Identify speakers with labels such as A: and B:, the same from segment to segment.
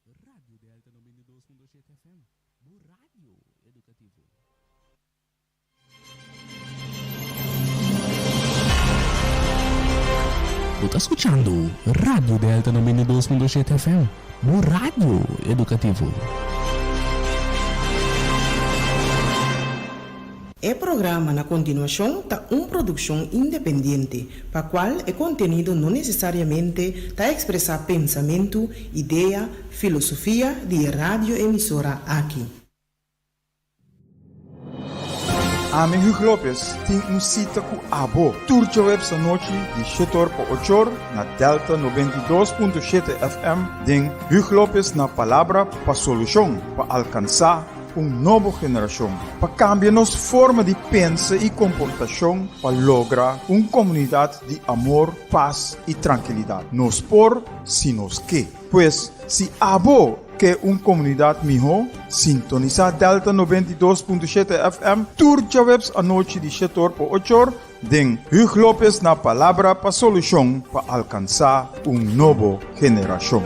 A: Rádio Delta 92.7 FM, bu rádio educativo. Está escuchando Radio Delta 92.7 FM, bu rádio educativo.
B: O programa na continuação está uma produção independente, para qual o conteúdo não necessariamente está a expressar pensamento, ideia, filosofia de radioemissora aqui.
C: Ami Hugo Lopes tem cita com Abo. Turja web sa noite de 7 por 8 na Delta 92.7 FM. Den Hugo Lopes na palavra para solução, para alcançar nova geração, para cambiar nossa forma de pensar e comportação, para lograr uma comunidade de amor, paz e tranquilidade. Nos por, si nos que. Pois, se Abo que uma comunidade melhor, sintoniza Delta 92.7 FM, turja webs a noite de 7 por 8, den Hugo Lopes na palavra para solução, para alcançar uma nova geração.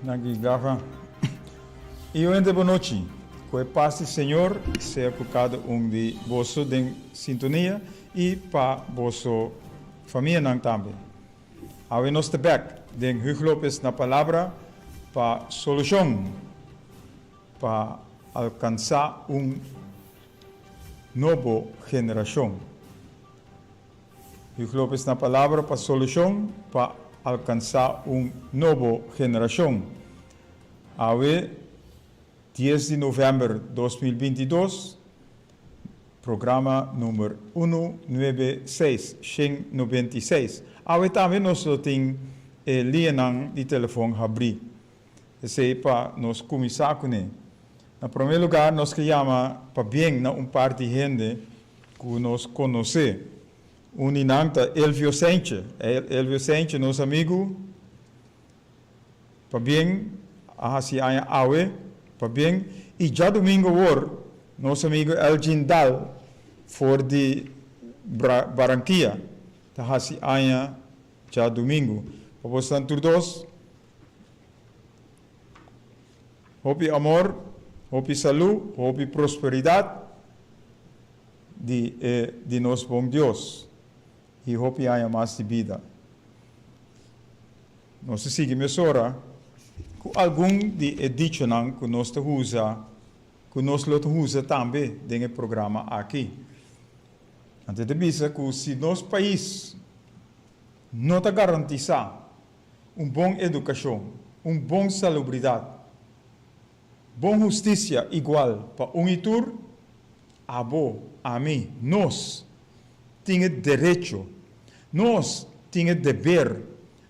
C: Nagigaha. E eu boa noite. Com a paz do Senhor, seja por cada de vocês em sintonia e para vossa família também. Ao nós back, den Hugo Lopes na palavra para solução, para alcançar nova geração. Hugo Lopes na palavra para solução, para alcançar nova geração. Awe 10 de novembro de 2022, programa número 196, 196. Awe também nós temos linha de telefone abrir. Esse é para nós começar com ele. Em primeiro lugar, nós queremos para bem na par de gente que nós conhecemos. Inanta Elvio Sente. Elvio Sente, nosso amigo. Para bem, assim a awe, para bem. E já domingo nosso amigo Elgin Dal, for de Barranquilla. Tá assim já domingo. Para vocês todos. Hope amor, hope saúde, hope prosperidade de nosso bom Deus. E hope há mais de vida. Nós seguimos agora com algum de edição que nós usa também no programa aqui. Antes de dizer que se nosso país não está garantindo uma boa educação, uma boa salubridade, boa justiça igual para unitur, a mim, nós temos direito. Nós tem dever,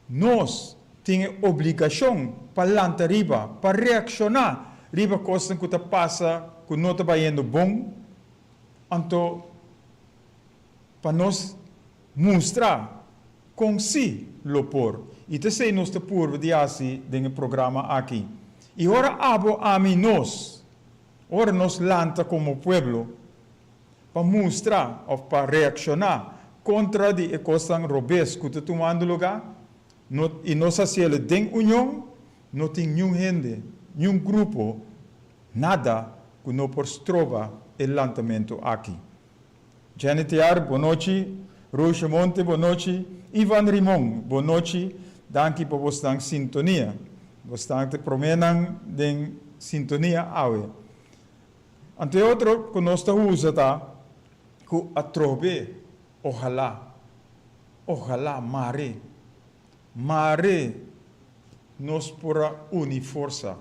C: nós tem obrigação para lançar riba, para reaccionar riba coisa que passa, que não está indo bom, então para nós mostrar com si lopor. E te sei nós te purva de assim no programa aqui. E ora abo a mim nós, ora nos lança como pueblo, para mostrar ou para reaccionar contra de coisas robês que estão tomando lugar. E nós hacemos dentro da união, não tem nenhum gente, nenhum grupo, nada que não possa trovar o lançamento aqui. Janet Yar, boa noite. Rocha Monte, boa noite. Ivan Rimon, boa noite. Danke por vostra sintonia. Vostra promenam de sintonia awe. Ante outro que nós usamos que a trove, ojalá, mare nos pora unir força.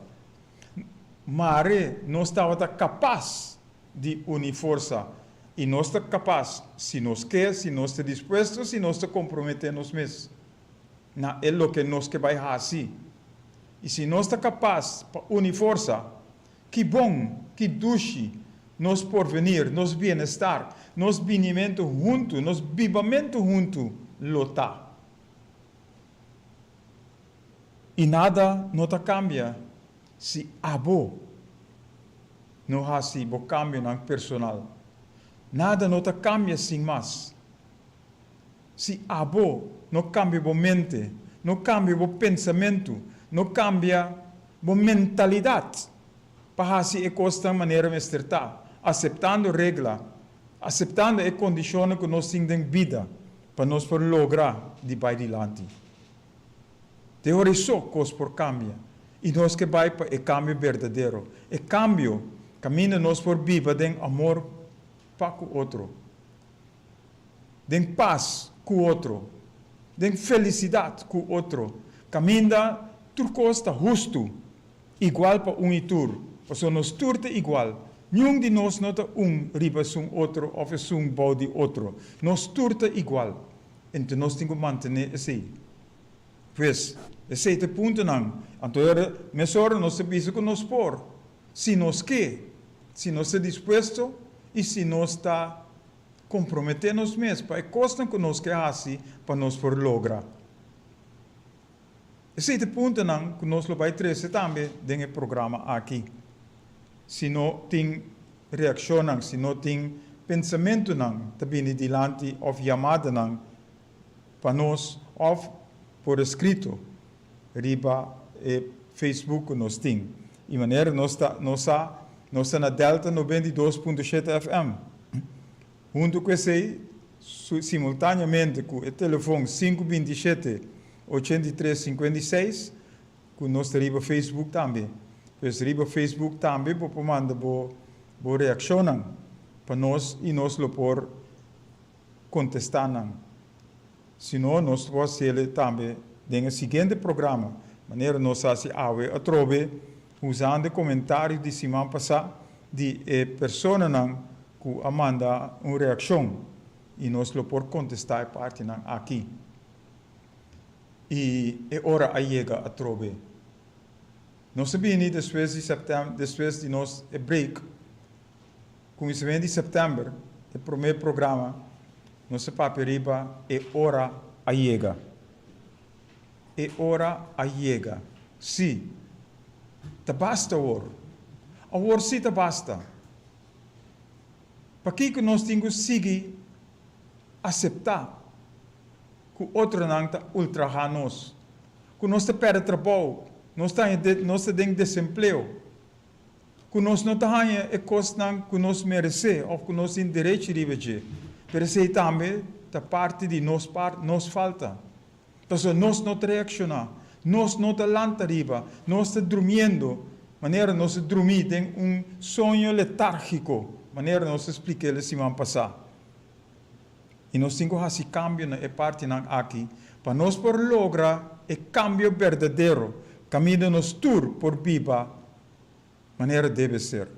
C: Mare nós estava capaz de unir força. E nós estamos capazes, se nós quer, se nós estamos dispostos, se nós estamos comprometemos mesmos. Não é o que nós que vai fazer. E se nós estamos capazes para unir força, que bom, que duche, nos porvenir, nos bem-estar, nos vinimento junto, nos vivamento junto, lota. E nada não cambia se abo não há se bo cambio não personal. Nada não cambia sem mais. Se abo não cambia a mente, não cambia o pensamento, não cambia a mentalidade, para assim é costa maneira de estar, aceitando regra, aceitando as condições que nós temos em vida, para nós por lograr de vai adiante. De hora só coisa por cambia, e nós que vai para o cambio verdadeiro. O cambio, caminha nós por viva de amor para com o outro, de paz com o outro, de felicidade com o outro. Caminha tudo costa justo, igual para e tur. Porque nós turte igual. Nenhum de nós não está riba um outro ou um bom de outro. Nós turte igual. Então nós temos que manter assim. Pois, esse é o ponto não. Então, mesora nós sabemos que nós por. Se nós quer, se nós estamos dispostos e se nós está comprometendo nos mesmos para a coisa que nós queremos para nós por lograr. Esse é o ponto não que nós vai trazer também no programa aqui. Se não tem reação, se não tem pensamento não, também diante ou chamada não, para nós ou por escrito, riba Facebook nós tem. E maneira nós está na Delta 92.7 FM. Junto com esse, simultaneamente com o telefone 527-8356, com nós riba Facebook também. Pois riba Facebook também, para mandar boa reação para nós e nós lo por contestar. Senão, nós vamos fazer também no seguinte programa, maneira nós fazemos a trove, usando comentários de semana passada de pessoas que mandam uma reação e nós lo por contestar parte aqui. E é hora a chega a trove. Nós sabemos depois de setembro, depois de nós break, começamento de setembro, o primeiro programa, nossa paperiba é hora a chega. É hora a chega. Sim. Te basta ouro. A ouro sim te basta. Para que nós temos que seguir aceitar que o outro não está ultrajar nós. Que nós te perde trabalho. Nós temos desemprego. Que nós não temos a coisa que nós merecemos ou que nós temos direito de viver. Mas isso também da parte de nós falta. Então, nós não reaccionamos, nós não lançamos arriba, nós estamos dormindo, maneira nós dormimos em sonho letárgico, maneira nós expliquei a semana passada. E nós temos que fazer cambio na parte aqui, para nós por lograr o cambio verdadeiro, caminho nos tour por viva, maneira deve ser.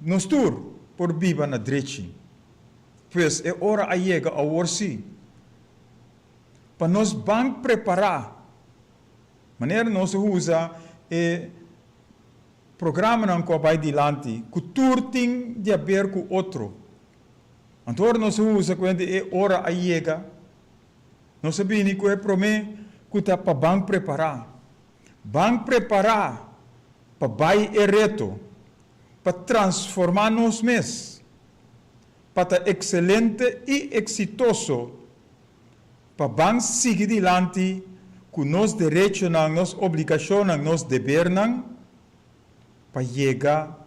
C: Nos tour por viva na direita. Pois é hora a chega a orsi. para nós bang preparar. Maneira nós usa e programa não com vai dilante, que turting de haver com outro. Então nós usa quando é hora a chega, nós sabemos que é promê que tá para bang preparar. Bang preparar para vai é reto, para transformar nos mes, para estar excelente e exitoso, para bang seguir dilante com nos direitos, nos obrigações, nos deveres, para chegar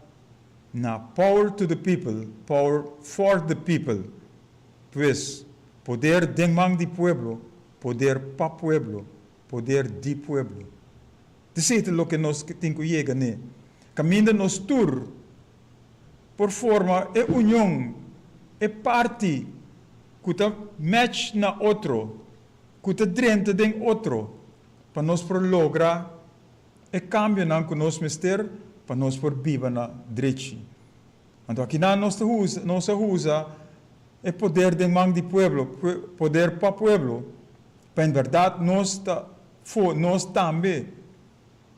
C: na power to the people, power for the people. Pues, poder demang de pueblo, poder pa pueblo, poder de pueblo. Isso é o que nós temos que chegar, né? Caminho nos tour, por forma, é união, é parte, que está match na outro, que está dentro de outro, para nós por lograr, é cambio não que nós mister, para nós por viver na direita. Então aqui na nossa usa é poder de mão de pueblo, poder para pueblo, para em verdade nós também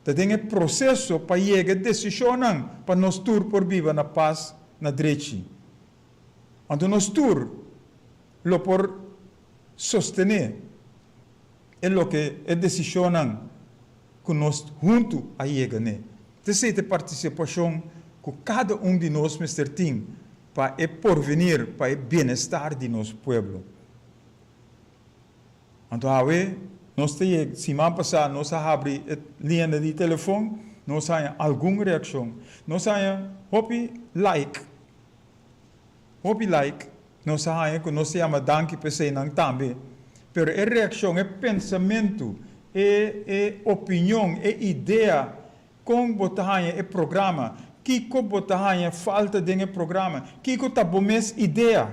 C: tem um processo para chegar a decisão para nós tur por viver na paz na direita. Então nós tur lo por sostener é lo que é decisão que nós juntos a chegar né. Essa participação que cada de nós Mr. Tim para o porvenir, para o bem-estar de nosso povo. Então, nós temos, semana passada, nós abrimos a linha de telefone, nós temos alguma reação. Nós temos, like, nós temos, que nós chamamos danke pessoa também. Mas a reação, é pensamento, é opinião, é ideia, com botar é programa, que com botar falta de programa, que com tá bom ideia.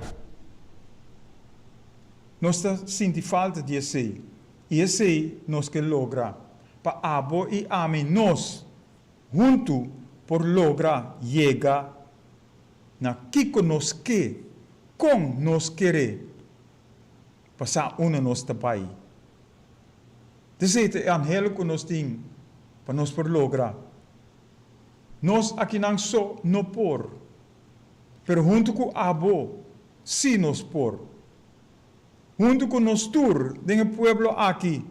C: Nós tá sentindo falta de esse, e esse nós que logra, para abo e ame nós junto por lograr chegar na que nós que, com nós querer, passar nós trabalho. Desse é angelo que nós temos para nós por lograr. Nós aqui não só não por, pero junto com abo, sim nós por. Junto com nós tur, den pueblo aqui,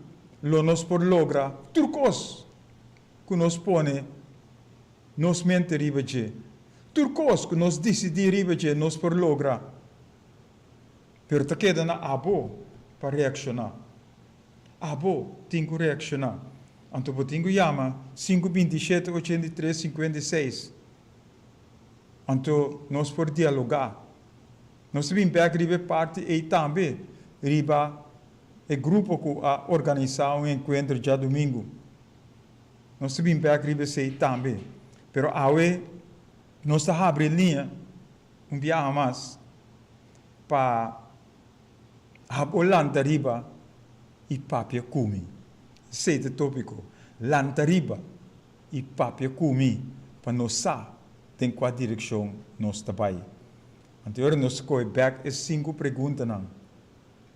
C: lo nós por logra, turcos, que nós pone, nós mente ribeje. Turcos que nós decidi ribeje, nós por logra. Pero te queda na abo para reaccionar. Abo tem que reaccionar. Então, eu tenho chama 527 83 56. Então, nós podemos dialogar. Nós vimos que parte e também riba o grupo que a organizar encontro já domingo. Nós vimos que sei também. Pero awe nós abre linha dia mais para a Holanda riba e papia cumi. Sete tópico, lantariba e papia cumi, para nós saber em qual direção nós trabalhamos. Então, nós escolhe back as 5 perguntas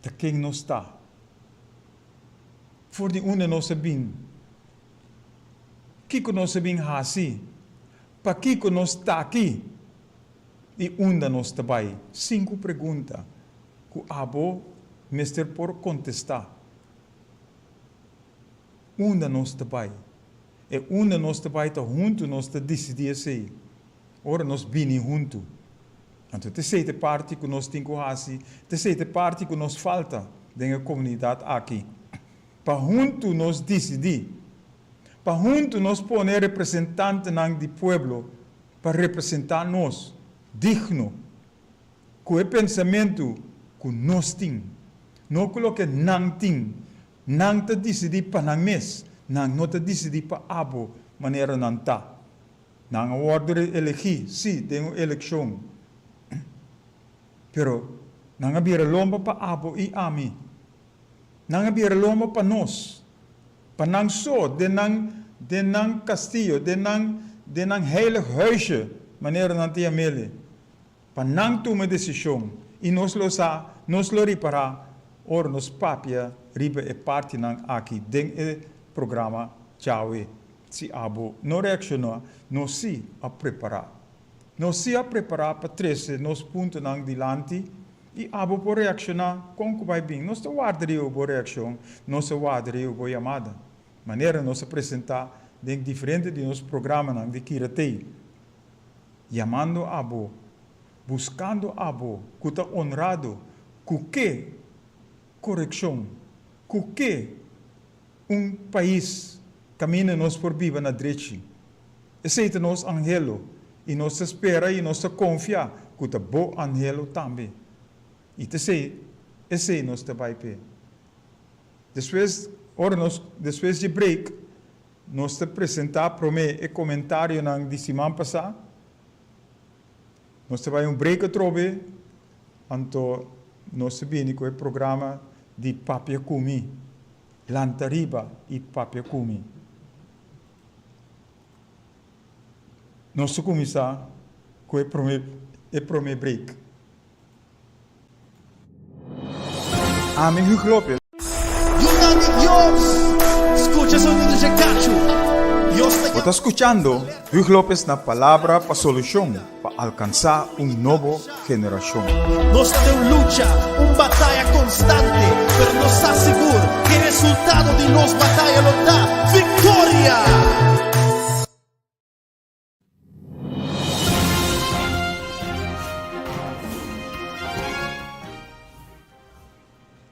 C: de quem nós está. Voor die une nós sabemos, que nós sabemos assim, para que nós está aqui e onde nós trabalhamos. 5 perguntas que o abo mestre por contestar. Onde nós trabalhamos. E onde nós trabalhamos juntos, nós decidimos assim. Ora, nós vinimos juntos. Então, terceira parte que nós temos que fazer, terceira parte que nos falta na comunidade aqui. Para juntos nós decidir. Para juntos nós pôr representantes do povo para representar nós, digno, com o pensamento que nós temos. Não coloque não temos. Não te decidir para não mês, não te decidir para abo, maneira não está. Não ordem elegir, sim, tem uma eleição. Pero, não havia lomba para abo e ami. Não havia lomba para nós. Para não só, de não castillo, de não heilig huisje, maneira não te amele. Para não tomar decisão. E nós lo reparar, or nos papia riba e parte nang aqui den e programa Chawe. Si abo no reacciona, no si a preparar. No si a preparar para 13 nos puntos nang dilanti e abo por reaccionar com que vai bem. Nós não guardaríamos boa reação, nós não guardaríamos boa chamada. Maneira nós apresentar den diferente de nos programa nang de Kiratei. Chamando abo, buscando abo, cuta honrado, que correção, que país caminha nos por viva na direita. Esse é nos angelo, e nos espera e nos confia, cuta bo angelo também. E esse é nos vai pe. Depois de break, nós te apresentar para mim e comentário na de semana passada. Nós te vai break a trove, então nós vimos com o programa de Papia Kumi, Lantariba e Papia Kumi. Nós começamos com o primeiro break. Amém, Hugo Lopes.
D: Escucha sonido de cacho.
C: Você está escuchando Hugo Lopes na palavra para solução, para alcançar nova geração.
D: Nós temos luta, batalha constante, pero nos está seguro que o resultado de nossa batalha nos dá vitória.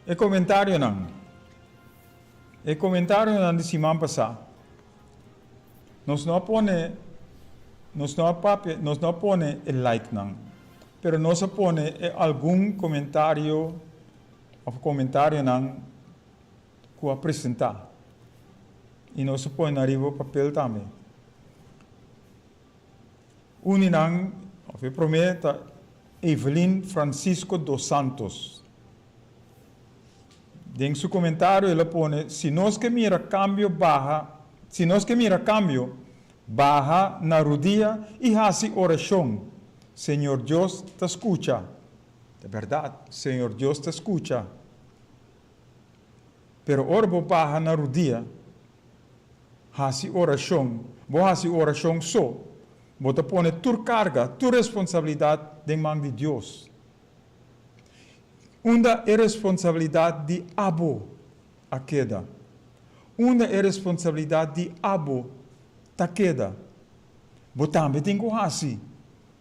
C: E comentário não de semana passada. Nós não pone o like não, pero nós pone algum comentário não que apresentar. E nós põe na riba o papel também. Não, eu prometo, Evelyn Francisco dos Santos. En su comentario, ela pone, si nós que mira cambio, baja na rodilla y hace oración. Señor Dios te escucha. De verdad, Señor Dios te escucha. Pero ahora vos baja na rodilla, hace oración. Vos hace oración só. Vos te pone tu carga, tu responsabilidad de mão de Dios. Uma é responsabilidade de abo a queda. Uma é responsabilidade de abo ta queda. Botambe tem que assim.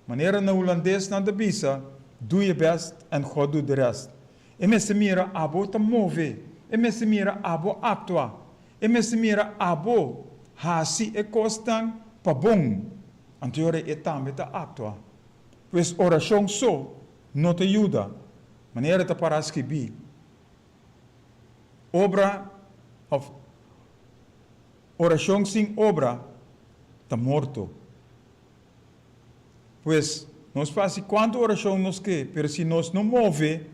C: Maneira na holandês na devisa, doe je best en God doet de rest. E me se mira abo te move. E me se mira abo actua. E me se mira abo hasi e costan pa bom. Anteriore e tambe te actua. Pues oração só não te ajuda. Maneira te para escrever. Obra of oração sem obra está morto. Pois nós fazemos quanto oração nos quer, mas se nós não move,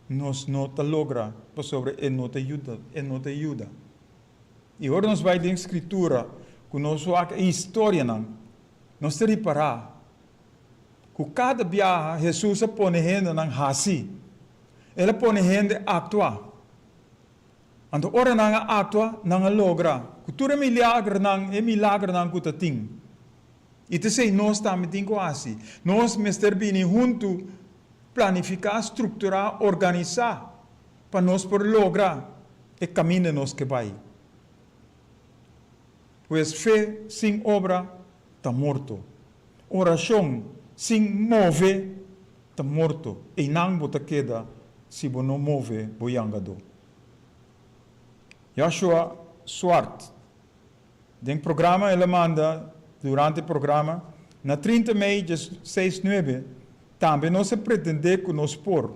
C: nós não te logra para sobre e não te ajuda, E agora nós vai de escritura, com nosso história nós te reparar. Com cada viagem, Jesus põe gente nang hasi. Ele põe gente actua. Então, ora nang actua, nang logra. Cultura milagre nang kutating. E te sei, nós também tem assim. Nós, Mr. Bini, junto, planificar, estruturar, organizar, para nós por lograr o caminho nos que vai. Pois fé sem obra está morto. Oração sem move está morto. E não bota queda se você não move, boiangado. Joshua Swart, den programa ele manda, durante o programa, na 30 de maio de 69, também não se pretende que nós por.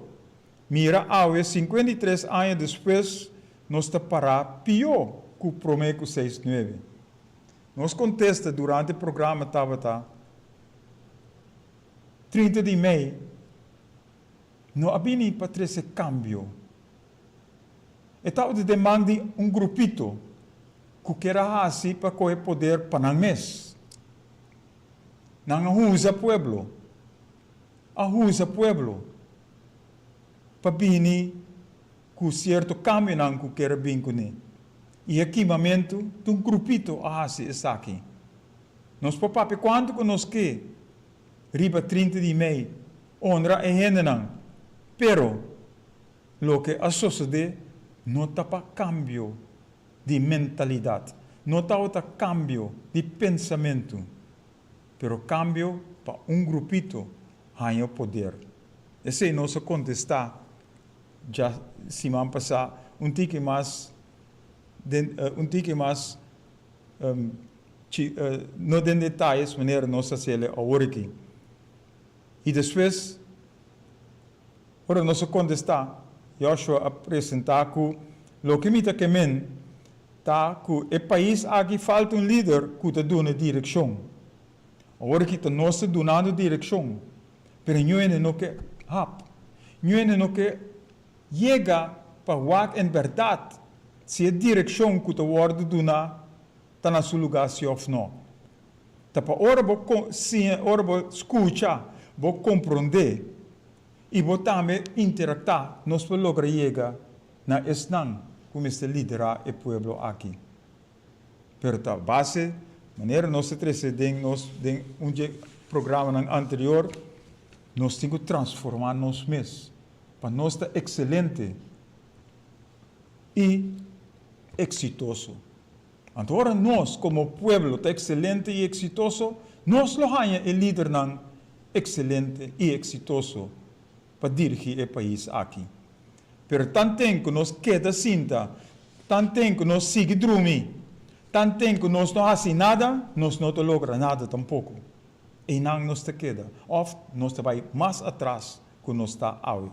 C: Mira, ao 53 anos depois, nós está para pior que o Promeco 69. Nós contesta durante o programa, 30 de maio, não havia para ter esse cambio. Estava de demanda grupito que queira assim para correr poder para o mês. Não usa pueblo. Ahusa pueblo. Para bini com certo caminho não que quer bem com ele. E equipamento de um grupito assim está aqui. Nós papai quanto que nós que riba 30 de maio honra e gente não. Pero lo que sucede não está para cambio de mentalidade, não está para cambio de pensamento, pero cambio para um grupito ganha poder. Esse é nosso contestar já semana passada tique mais não tem detalhes maneira nossa cele agora aqui. E depois ora nosso contestar Joshua apresentar que lo que me que men tá que o país aqui falta um líder que te dá uma direção. Agora que nós dando direção, pero não que não que chega para o em verdade se a direção que te word dona está na seu lugar se ou não. Tá para ora vou escutar, vou compreender e vou também interactar, nós vamos lograr chegar na esnan como este liderar o povo aqui. Pero tá base maneira nós nós den programa anterior nós temos que transformar nós mesmos para nós estar excelente e exitoso. Agora nós como povo está excelente e exitoso, nós lo ganha o líder não excelente e exitoso para dirigir o país aqui. Pero tanto tempo que nós queda cinta, tanto tempo que nós sigue dormir, tanto tempo que nós não fazemos nada, nós não logra nada tampouco. E não nos queda. Ou nós vai mais atrás que nós está hoje.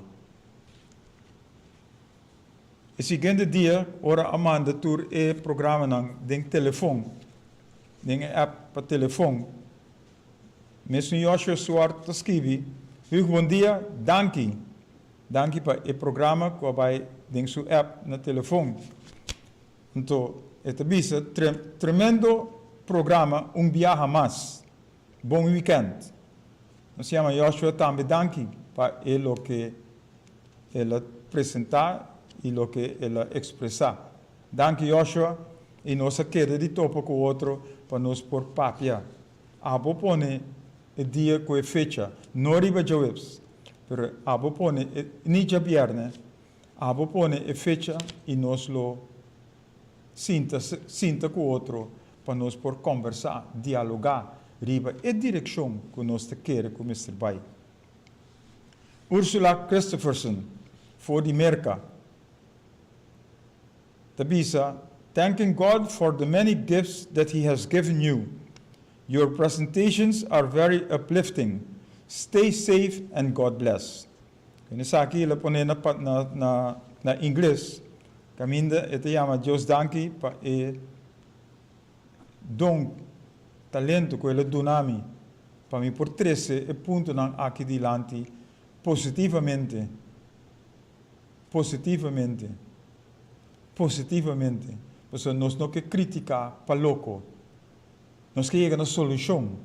C: O seguinte dia, ora Amanda tur e programa nang ding telefone, ding app para telefone. Mesmo Joshua Suart escrevi, bom dia, danke para o programa que vai ding su app na telefone. Então, esta bisa tremendo programa, viaje mais. Bom weekend. Nós chama Joshua também danke para ele que ele apresentar e o que ele expressar. Danke Joshua e nós queda de topo com o outro para nos por papia. Abo pone o dia com a fecha, não riba jovens, pero abo pone ni já viernes, abo pone a fecha e nós lo sinta com o outro para nos por conversar, dialogar, riba a direção que nós te quer com Mr. Bay. Ursula Christopherson, voor die Merka. Tabisa, thanking God for the many gifts that He has given you. Your presentations are very uplifting. Stay safe and God bless. Kaya sa akin, pone na English, kaminda ito yama Diyos danki pa don talento ko ila dunami pa mi portresse e punto ng aki dilanti positivamente. Porque nós não que criticar para louco. Nós que chegar na solução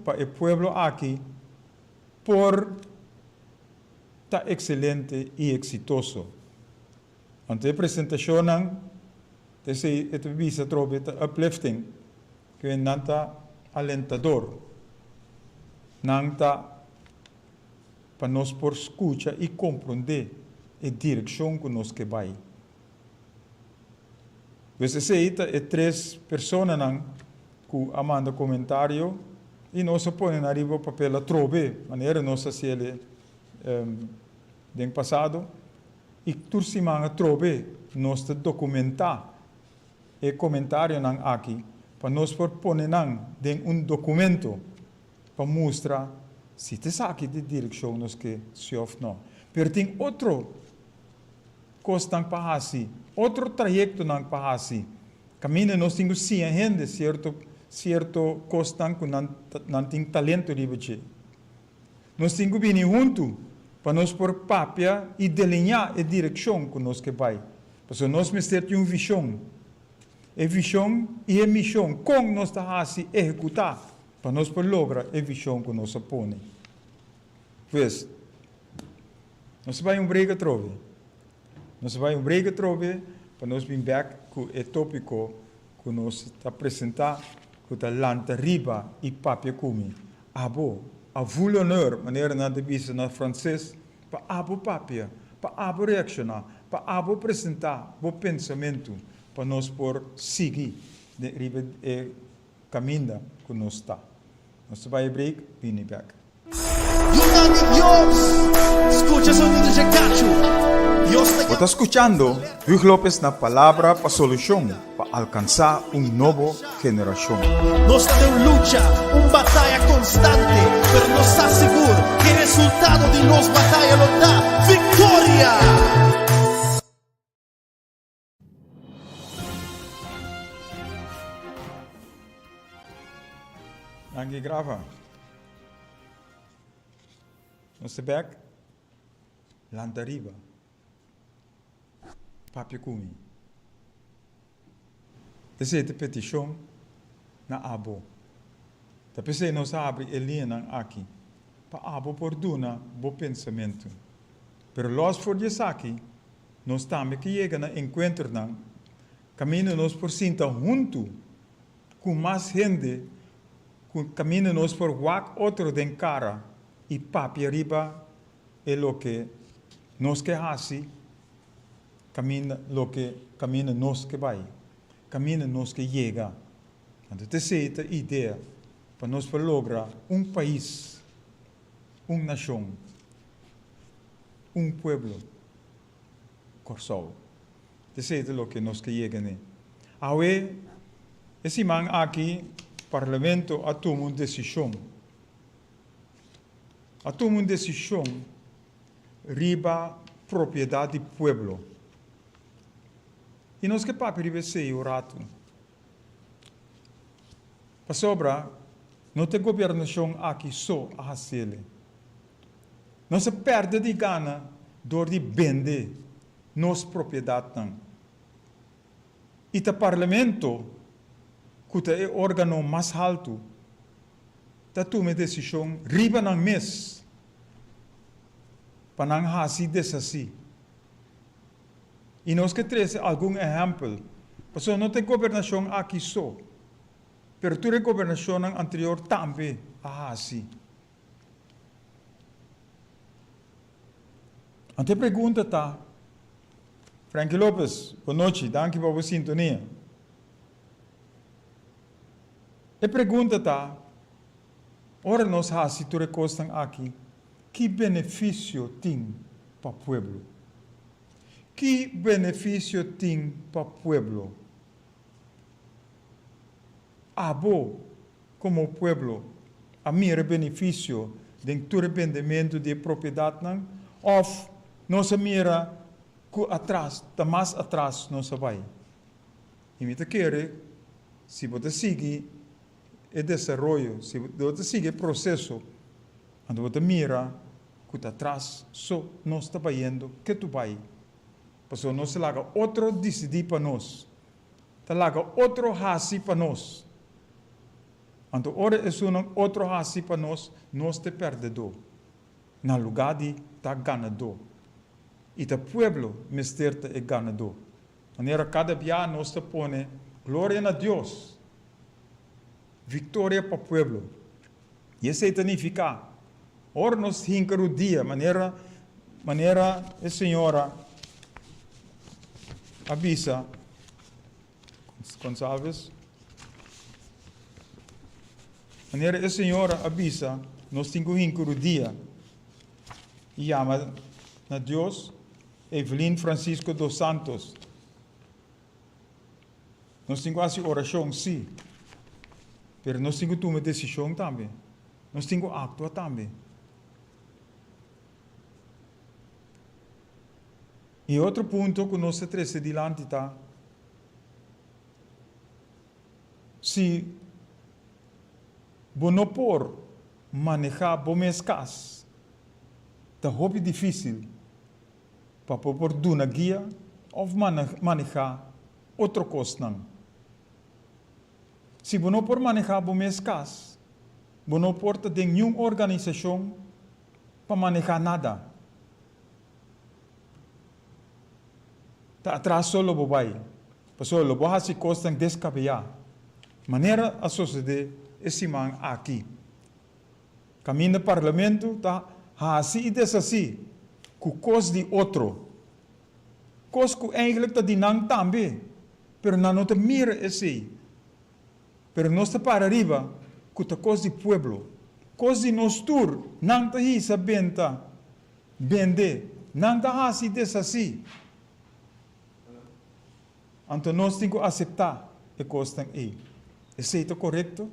C: para o povo aqui por tá excelente e exitoso. Ante a apresentação esse visa trobe uplifting que não tá alentador, não tá para nós por escutar e compreender a direção que nós que vai. Você aceita é 3 pessoas que amanda comentário e nós põe na riba papel a trobe, maneira nós se ele den passado e tur semana trobe nós te documentar e comentário nan aqui para nós por pôr den documento para mostrar se te sabe de direção nós que se of não. Pero tem outro costa para hasi, outro trajeto não para hasi. Caminho nós temos sim a gente certo costa que não tem talento de você. Nós temos que vir junto para nós por papia e delinear a direção que nós que vai. Porque nós temos uma visão. A visão e a missão como nós está hasi executar para nós por lograr a visão que nós põe. Pois, nós vai break trove. Nós vamos break trove para nós vir back com o tópico que nós apresentar com a lanta riba e papia kumi. Abo, a vuloneur, maneira na devisa na francês, para abo papia, para abo reaccionar, para abo apresentar o pensamento para nós por seguir de riba e caminho que nós está. Nós vamos break, vim back.
D: Unami Dios, escucha sonido de cacho. Dios te
C: Está escuchando Luis López na palavra para solução para alcançar nova geração.
D: Nos está en lucha, batalla constante, pero nos está seguro que el resultado de nos batalla lo da victoria.
C: Aqui grava. Nós back, lanta riba, papia kumi. Essa é a petição na abo. Depois nós abre a linha aqui para abo por duna bo pensamento. Pero los for de aqui, nós também que chega na encontro nan, caminho nós por sinta junto com mais gente, caminho nós por wak outro den cara. E papia riba é o que nós que hasi, camina nós que vai, camina nós que chega. Então, essa é a ideia para nós lograr país, nação, pueblo, corsol. Essa é o que nós que chega, né? Awe, esse man aqui, parlamento a tomar uma decisão. A tomar uma decisão riba propriedade do pueblo. E nós que papi riba sei o rato. Para sobra, não tem governação aqui só a fazer. Não se perde de gana door de vender nossa propriedade. E o parlamento, que é o órgão mais alto, está tomando decisão riba ng mês. Para não fazer desassi. E nós que traz algum exemplo. Porque não tem governação aqui só. Pero tu governação anterior também a fazer. Ante pergunta tá. Frankie Lopez, boa noite, danke pela sintonia. A pergunta tá. Ora nós fazemos tu recostam aqui. Que benefício tem para o pueblo? Que benefício tem para o pueblo? Abo, como o pueblo, a mira benefício de tu arrependimento de propriedade, ou nossa mira atrás, mais atrás, não se vai. E me quer, se você seguir o desenvolvimento, se você seguir o processo, quando você mira, que atrás, só nós está indo, que tu vai. Porque nós se laga outro decidir para nós. Te laga outro hasi para nós. Então, ora é outro hasi para nós te perdedor. Na lugar de tá ganador. E o pueblo, mister é ganador. Maneira cada dia nós te põe glória a Deus. Vitória para o pueblo. E isso significa ora nos hinker o dia, maneira a senhora avisa, Gonçalves, maneira a senhora avisa, nós temos que hinker o dia, e chama na Deus, Evelyn Francisco dos Santos. Nós temos que fazer oração, sim, mas nós temos que tomar decisão também, nós temos que actuar também. E outro ponto que nós temos adiante está, se não por manejar bom escasso, está muito difícil para pôr uma guia ou manejar outra coisa. Não. Se não por manejar bom escasso, não pode ter nenhuma organização para manejar nada. ta atraso lobo bai. Paso lobo hasi costan descabellado. Maneira a sociedade esse man aqui. Caminho do parlamento tá assim e desassi, com cos de outro. Cos que eigenlijk tá dinang também, pero não te mira esse. Pero nós tá para arriba, com tá cos de pueblo. Cos de nós tur, não tá aí sabenta, vende, não tá assim desassi. Então nós temos que aceitar e costam aí. Esse é correto?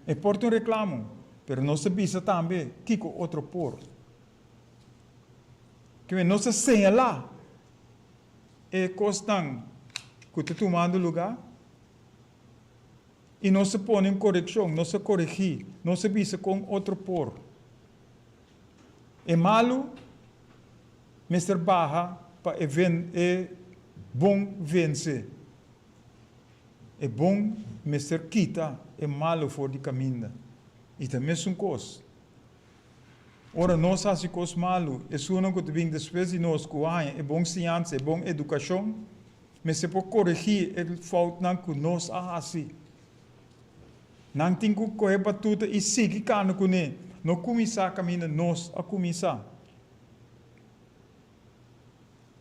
C: É porta um reclamo, pero não se visa também que com outro por. Que não se señala e costam que está tomando lugar e não se põe em correção, não se corrigir, não se visa com outro por. É malo, Mr. Baja, para é bom vencer. É bom, Mr. Kita, é malo for de caminho. E também é coisa. Ora, nós fazemos coisas malo, é só não que vem depois de nós, é bom ciência, é bom educação, mas se pode corrigir o falta não que nós fazemos. Não tem que correr batuta e seguir cano com ele. Não começar a caminhar, nós a começar.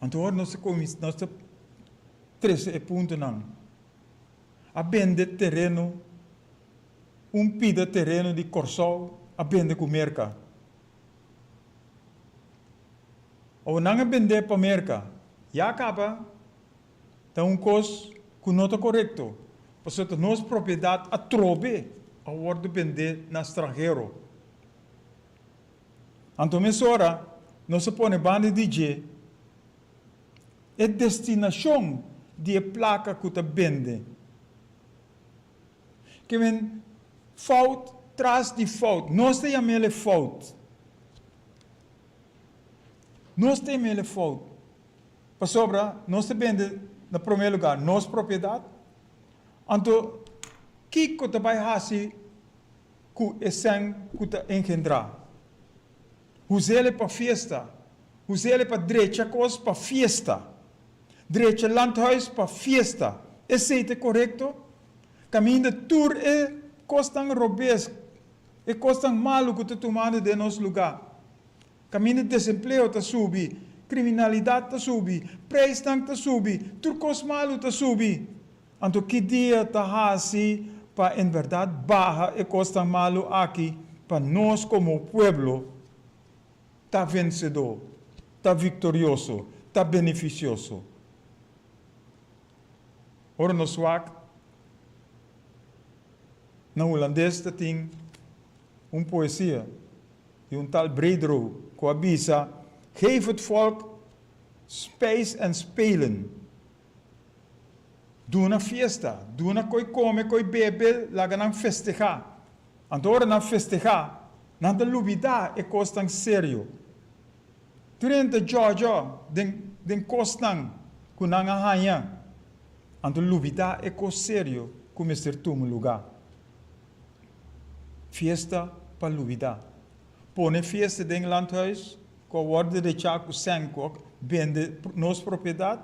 C: Então, nós temos 13 pontos não. A vender terreno, pida terreno de Corsol, a vender com merca. Ou não a vender para merca, já acaba, então coisa que não está correto. Portanto, nossa propriedade a trobe a hora de vender na estrangeiro. Então, nessa hora, nós põe banda de DJ, é destinação de placa que está vende. Que vem fout tras de fout. Nós temos ele fout. Nós temos ele fout. Para sobra, nós vende no primeiro lugar nossa propriedade. Então, que que vai fazer com esse que está engendrar? Usar ele para festa. Usar ele para direita coisa para festa. Direita landhuis para festa. Esse é correto? Caminho de tour é costam robês, é costam malo que está tomando de nosso lugar. Caminho de desemprego está subindo, criminalidade está subindo, preço está subindo, tudo coisa malo está subindo. Então, que dia está assim para, em verdade, barra e costam malo aqui, para nós como pueblo, está vencedor, está vitorioso, está beneficioso. Ora, no swak, na holandês tem poesia de tal Bredero que avisa: geef het volk space en spelen. Doe uma festa, doe uma coi come, coi bebe, laga não festejar. Agora não festejar, não te lubida é coisa sério. Durante Georgia, den costan que não arranha, então lubida é coisa sério, como ser tudo lugar. Fiesta para lubida. Põe fiesta dentro do landhuis, com a ordem de chaco sanco, vende nossa propriedade,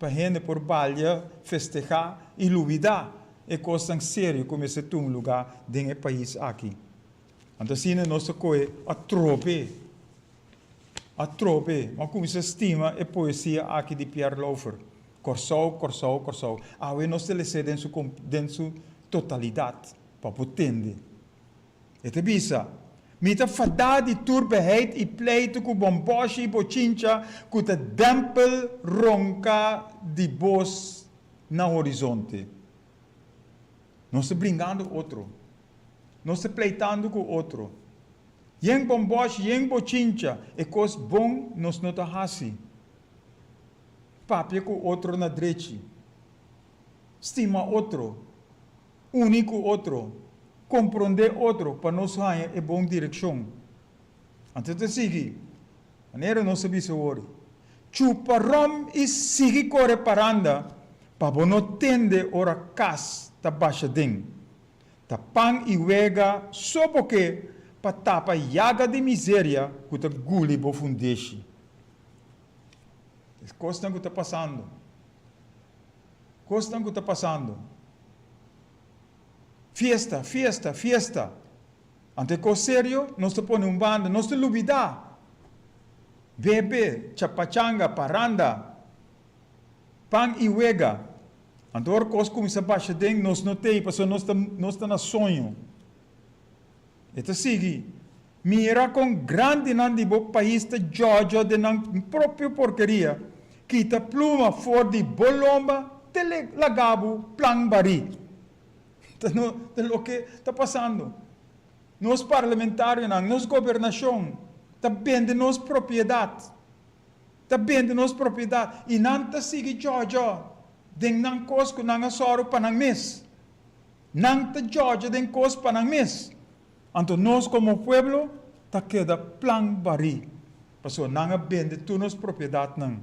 C: para gente por balha, festejar e lubida. É coisa séria como esse um lugar dentro do país aqui. Então, assim, nossa coisa a trope, mas como se estima a poesia aqui de Pierre Laufer. Corsol. Aí nós temos dentro sua totalidade, para potente. E te bisa, met een verdade turbeheid e pleito com bomboche e bochincha com de dempel ronca de bos na horizonte. Não se brincando outro. Não se pleitando com outro. Yen bomboche, yen bochincha, e cos bom nos nota hasi. Papia com outro na direita. Estima outro. Único outro. Compreender outro para nós ganhar é boa direção. Então, te sigue. Maneira não se visa hoje. Chuparom e sigue corre paranda para não tende ora cas ta baixa den. Ta pan e wega só porque para tapa yaga de miséria que ta guli bo fundeshi. Costa que está passando. Costa que está passando. Fiesta, fiesta, fiesta. Ante coisa sério, nós te põe banda, nós te lubida. Bebe, chapachanga, paranda, pang e wega. Ante hora coisa começa a baixar dentro, nós não tem, porque nós estamos na sonho. Então sigue. Mira com grande nandi bo país de Georgia de nan próprio porcaria. Kita pluma for de bolomba, tele lagabo, plan bari. Então o que está passando? Nós parlamentários, nós governação, está vendo nossa propriedade. Está vendo nossa propriedade. E não está sigue Georgia. Den nan cosco nan soro para mes. Não está Georgia den cos para mes. Então nós como pueblo, está queda plan bari. Paso não vende tu nossa propriedade não.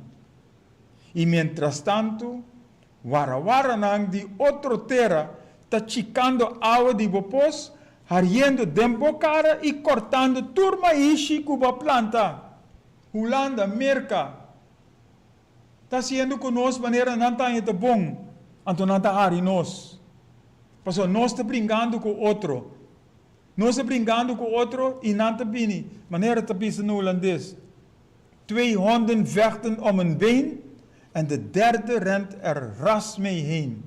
C: E mientras tanto, wara nang de outra terra, está chicando água de bopos, hariendo dembocara e cortando turma ishi cuba planta. Holanda, Merca, está sendo conosco maneira não está indo bom, então não está hari nós. Paso nós está brincando com outro. Nós está brincando com outro e não está bini. Maneira está pensando no holandês. 2 honden vechten om een been en de derde rent ras mee heen.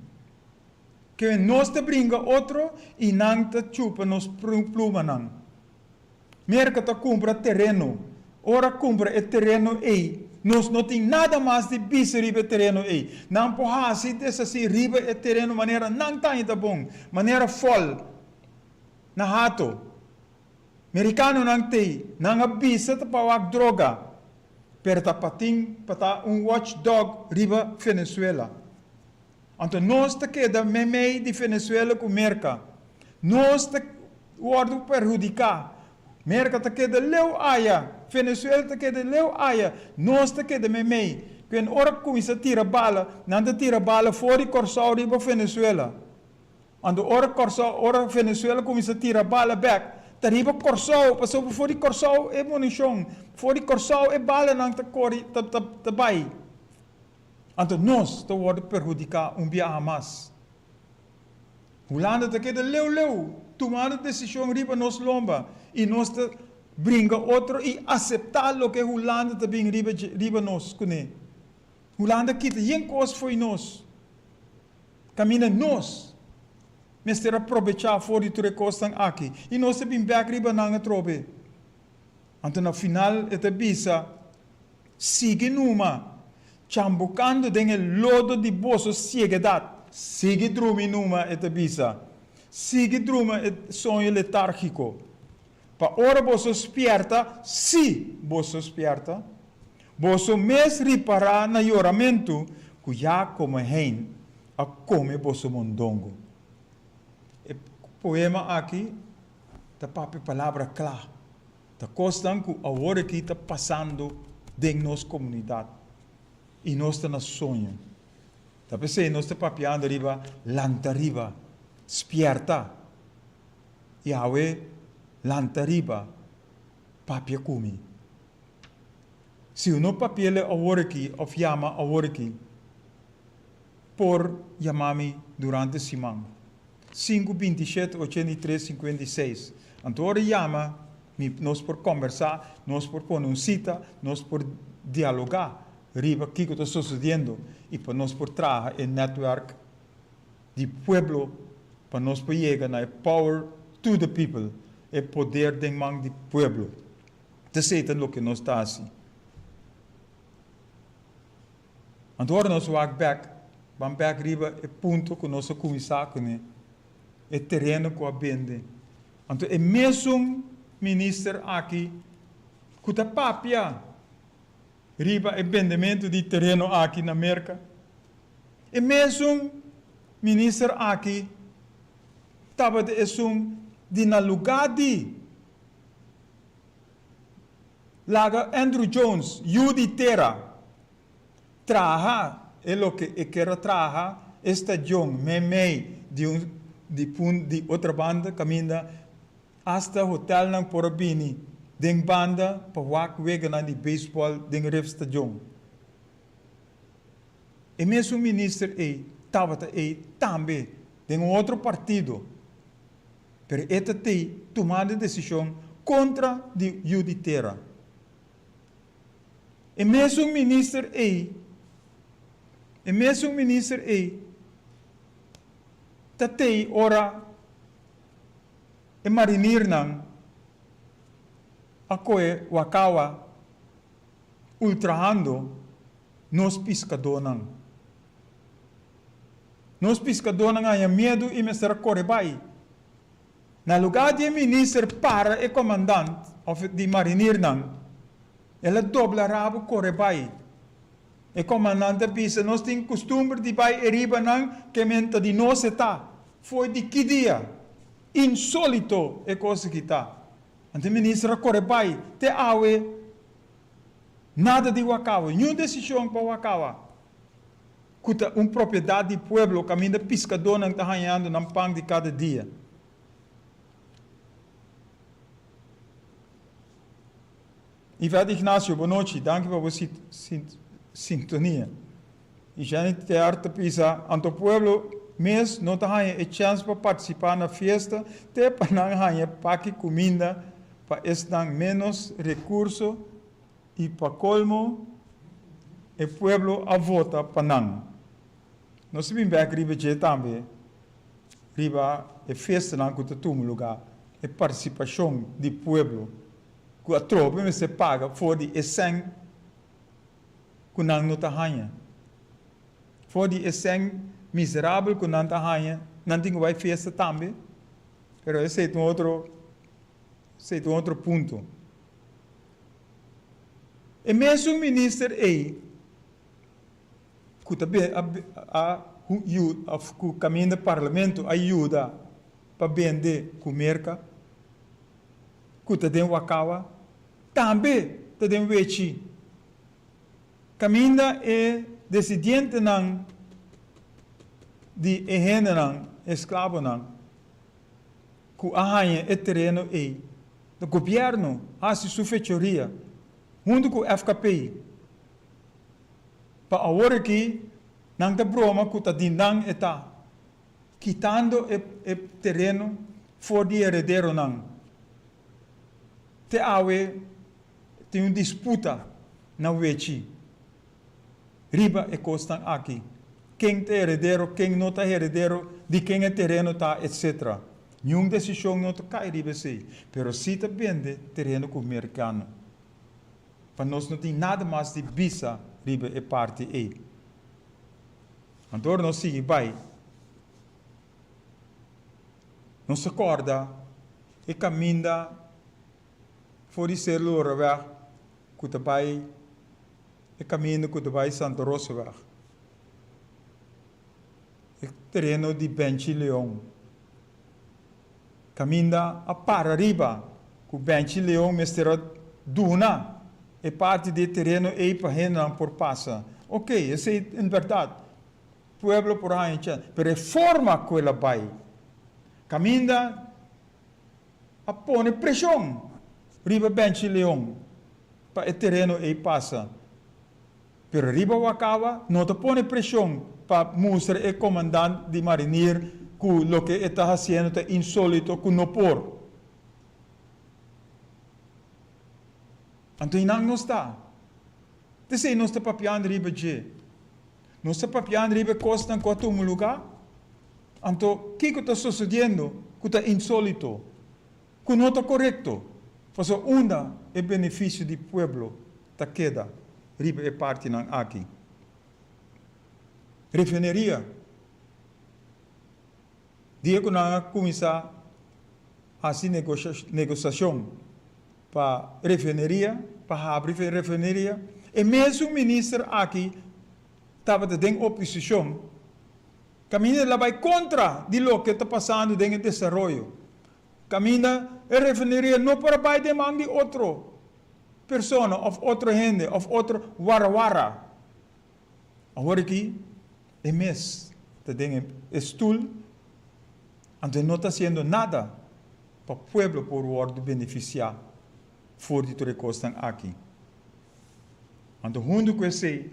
C: Que nós te brinca outro e não te chupa nos pluma não. Merca te compra terreno. Ora compra o terreno aí. Nós não tem nada mais de bisa riba terreno aí. Não porra se dessa se riba o terreno maneira não está ainda bom. Maneira fol. Na rato. Americano não tem. Não abisa te pawag droga. Per tapating pata watchdog riba Venezuela. Então nós te queda meme de Venezuela com Merca. Nós te worden perjudicar. Merca te queda leu aya. Venezuela te queda leu aya. Nós te queda meme. Quando ora começa a tirar bala, não te tira bala fora de Corsau riba Venezuela. Quando ora Venezuela começa a tirar bala back. Tariba Corsau, passou fora de Corsau é munição. Fora de Corsau é bala não te corre, te vai. Então nós te worden perjudicar dia mais. Holanda te queda leu, tomando decisão riba nos lomba e nós te brinca outro e aceitar o que Holanda te brinca riba nos kune. Holanda quita geen coisa foi nós. Camina nós. Mister aproveitar for de ture costan aqui e nós te bim back riba nanga trobe. Então no final ete bisa sigue numa chambucando den el lodo de bosso cieguedade. Sigue drumi numa ete bisa. Sigue druma et sonho letárgico. Pa ora bosso spierta, si bosso spierta. Bosso mes riparar na lloramento, cuya como hein a come bosso mondongo. O poema aqui, da papi palavra clara. Da costan que a hora que está passando dentro da nossa comunidade. E nós estamos sonho. Da pensei, nós estamos papiando riba, lanta riba, spierta. E awe, lanta riba, papia kumi. Se o não papiele a hora aqui, ou chama a hora aqui, por chamar-me durante a semana. 5, 27, 83, 56. Então, ora chama, nós por conversar, nós por pôr cita, nós por dialogar, riba o que está sucedendo, e para nós por trabalhar em network de pueblo, para nós por chegar na power to the people, é poder de mão de pueblo. Te seitan o que nós está assim. Então, ora nós vamos back riba, é ponto que nós começar com é terreno que a vende. Então, é mesmo ministro aqui, que está papia, riba é vendimento de terreno aqui na América. É mesmo ministro aqui, estava de na lugar de Laga Andrew Jones, Judy Terra, traja, é o que eu quero traja, estação, meme, de outra banda, caminha, hasta hotel ng Porabini, den banda, pawak wega na de baseball, den ref stadion. E mesmo o ministro estava também de outro partido. Mas ele tem tomado decisão contra a judiciária. E mesmo o ministro tem ora e marinir não a coe wakawa ultrahando nos pescadores não. Nos pescadores não há medo e me será correbai. Na lugar de ministro para e comandante de marinir não, ela dobla rabo correbai. E comandante pensa, nós temos costume de vai e riba não, que menta de nós está. Foi de que dia? Insólito é coisa que está. Então, ministro correbai, te awe, nada de wakawa, nenhuma decisão para wakawa. Kuta propriedade de pueblo, caminho de pescador não está ganhando na pão de cada dia. Ivete Ignacio, boa noite, danke pela sua sintonia. E já te arte pisa, anto pueblo mês não está ganhando a chance para participar na festa, te para não ganhar paque comida, para estar menos recursos e para colmo, o pueblo a vota para não. Nós sabemos que riba je também, riba a festa não que está no lugar, a participação do pueblo, que a tropa se paga for de essência que não está ganhando. For de essência miserável que não está ganhando, não tem que vai festa também, mas esse é outro ponto. E mesmo o ministro que também o caminho do parlamento ajuda para vender comerca, que tem wakawa, também tem vechi. Caminho é decidente não de ehene não escravo não, que arranha é terreno do governo faz sua fechoria, junto com o FKP. Para agora que não tem broma que está dindang está quitando o terreno for de herdeiro não. Te awe tem uma disputa na UECI. Riba e costan aqui. Quem é herdeiro, quem não é herdeiro, de quem é terreno está, etc. Nenhuma decisão não cai riba sei. Pero se está vende terreno com o americano. Para nós não tem nada mais de visa riba e parte e. Então nós seguimos vai. Não se acorda e caminha for ser Lourdes, que te vai e caminho que te vai Santa Rosa. O terreno de Benchi Leão. Caminha a para riba, que o Benchi Leão mestra duna. E parte do terreno é para rena por passa. Ok, isso é em verdade. Pueblo por aí, mas reforma que ela vai. Caminha a pôr pressão. Riba Benchi Leão. Para o terreno é passa. Pero riba wakawa, não te põe pressão para mostrar o comandante de marinheiro que o que está fazendo é insólito, que não por. Então, não está. Desse não está papiando riba de. Não está papiando riba costa em qualquer lugar. Então, o que está sucedendo? Que está insólito. Que não está correto. Porque uma é benefício do pueblo. Está queda. Riba é parte não aqui. Refineria. Dia que nós começar a fazer negociação para refineria, para abrir refineria, e mesmo o ministro aqui estava em oposição. Caminha lá vai contra de lo que está passando em desenvolvimento. Caminha a refineria não para vai demandar de outro persona, ou outra gente, ou outro warawara. Agora aqui, é mês, está em estudo, então não está fazendo nada para o povo por o beneficiar for de toda costa aqui. Então, junto com esse,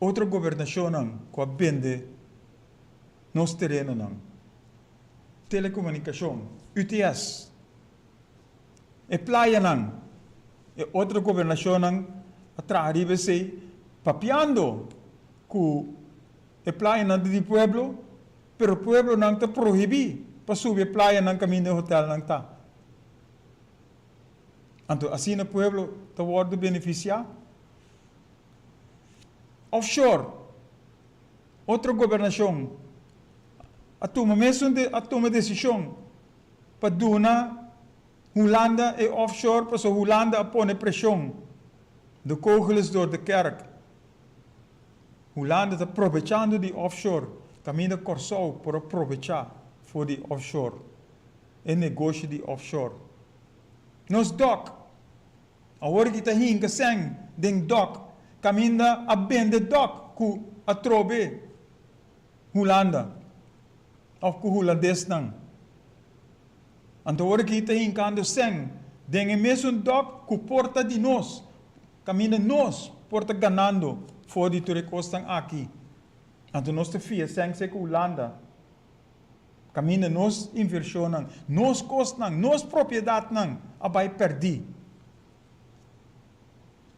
C: outra governação não, com a bende nos terreno não. Telecomunicação, UTS. E playa não. E outra governação não, atrás se papiando que e playa não de pueblo, pero pueblo não te prohibí para subir playa não caminho de hotel não tá. Então, assim o pueblo te wordt beneficiar. Offshore, outra governação, toma decisão para donar Holanda e offshore, para Holanda põe pressão de kogels door de kerk. Holanda está aproveitando de offshore, caminho de Corsau para aproveitar voor die offshore, en negócio de offshore. Nos dock, agora que está aí que sang, den dock, caminho a bende dock, que a trobe Holanda, of que holandês não. Então agora que está aí que sang, den mesmo dock, que porta de nós, caminho nós, porta ganando, voor die toerikosting aqui. Então nós te fia sang se que Holanda, caminho nos inversão, nos costos, nos propriedade, abai perdi.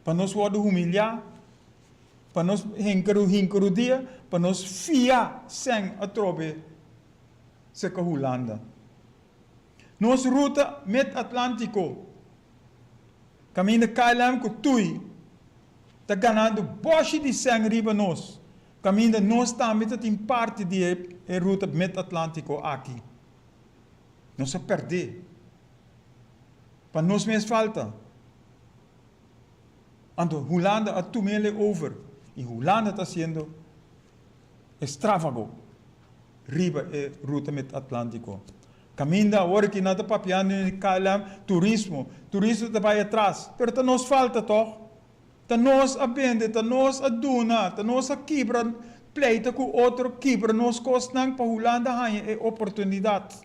C: Para nós worden humilhar, para nós hinkeru dia, para nós fia sem a trobe se que Holanda. Nos ruta met Atlântico, caminho de KLM que tui, está ganhando boche de sangue riba nós. Caminho de nós também tem parte de ruta met Atlântico aqui. Nós se perder. Para nós mesmo falta. Então, Holanda a tomele over. E Holanda está sendo extravago. Riba e ruta met Atlântico. Caminho da hora que nada papiando em KLM, turismo está vai atrás. Pero tá nos falta toch? Tá nós a bende, tá nós a duna, tá nós a quebra, pleita com outro quebra, nós costam para Holanda é oportunidade.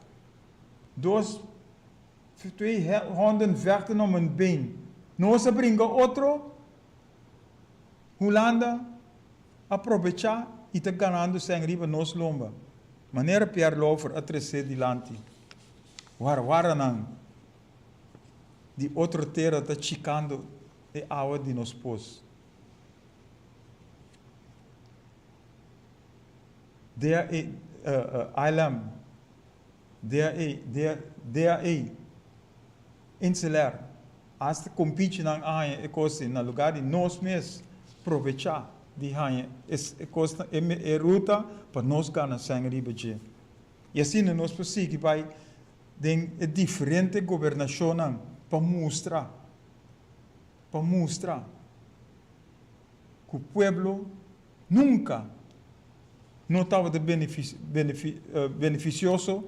C: Twee handen vechten om een been. Nós a brinca outro, Holanda aproveitar e tá ganhando sem riba nos lomba. Maneira Pierre Lover a trecer dilante. Wara não. De outro terra tá chicando de água de nos pôs. ILM, DAE, insular, as te compete na área e na lugar de nós mesmos aproveitar de área e ruta para nós ganhar sangue ribeje. E assim nós prosseguir vai de diferente governação para mostrar que o pueblo nunca não estava beneficioso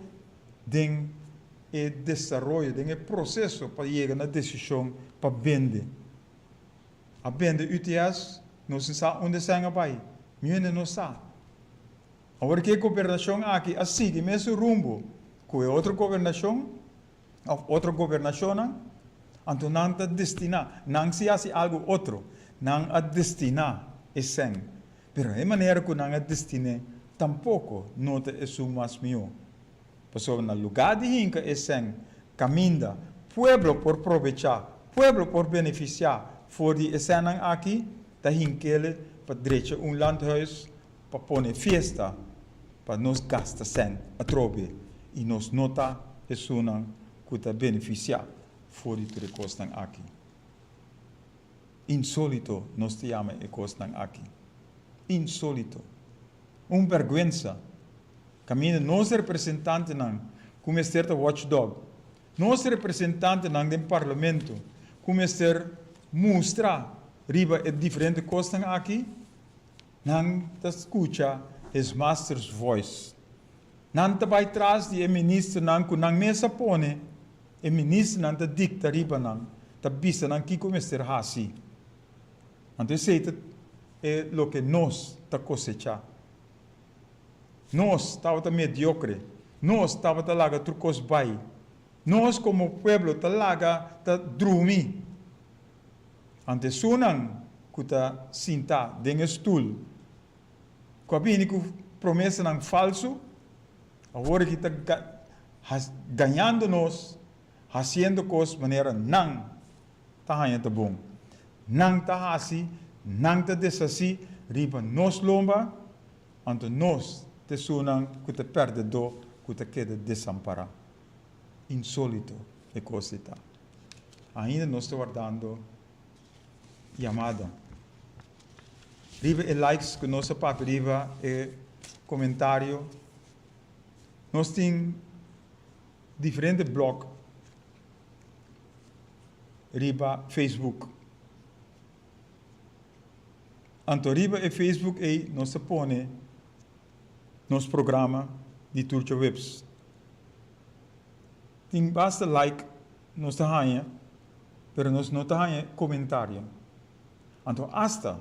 C: do desenvolvimento, do processo para chegar na decisão para vender. A venda UTS não se sabe onde se vai, mas não sabe. Agora que a governação aqui assim, de mesmo rumbo, com outra governação, então não está destinado, não se faz algo outro, não a destinar é sem. Pero de maneira que não a destinar, tampouco não é o mais meu. Porque no lugar de hinca é sem, caminha, pueblo por aproveitar, pueblo por beneficiar, for die escena aqui, da hinkele, para direito landhuis, para pôr festa, para nos gastar sem, a trobe, e nos nota é uma que está beneficiar. Voor die terugkosting aqui. Insólito nos te chama e costing aqui. Insólito. Vergüenza. Caminho nos representantes como este watchdog. Nos representantes do parlamento como este mostrar riba e diferente costing aqui. Não te escuta his master's voice. Não te vai atrás de ministro que não mesa pone. E ministro não te dicta riba não, te bisa não que como ser assim. Então isso é o que nós te cosecha. Nós estava mediocre, nós estava te laga trucos bai, nós como pueblo te laga te drumi. Ante sunang que te sinta den stoel, Quabini com promessa não falso, agora que está ganhando nós, fazendo coisas de maneira não está bom. Não está assim, não está desassi, riba nós lomba, então nós te sunam que te perdedor, que te queda desamparado. Insólito é coisa está. Ainda nós estamos guardando chamada. Riba e likes que nós papo, riba e comentário. Nós temos diferentes blogs. Riba Facebook. Anto riba e Facebook e nós põe nos programa de Turco Webs. Tem basta like, nós ganha, pero nós não ganha comentário. Então, hasta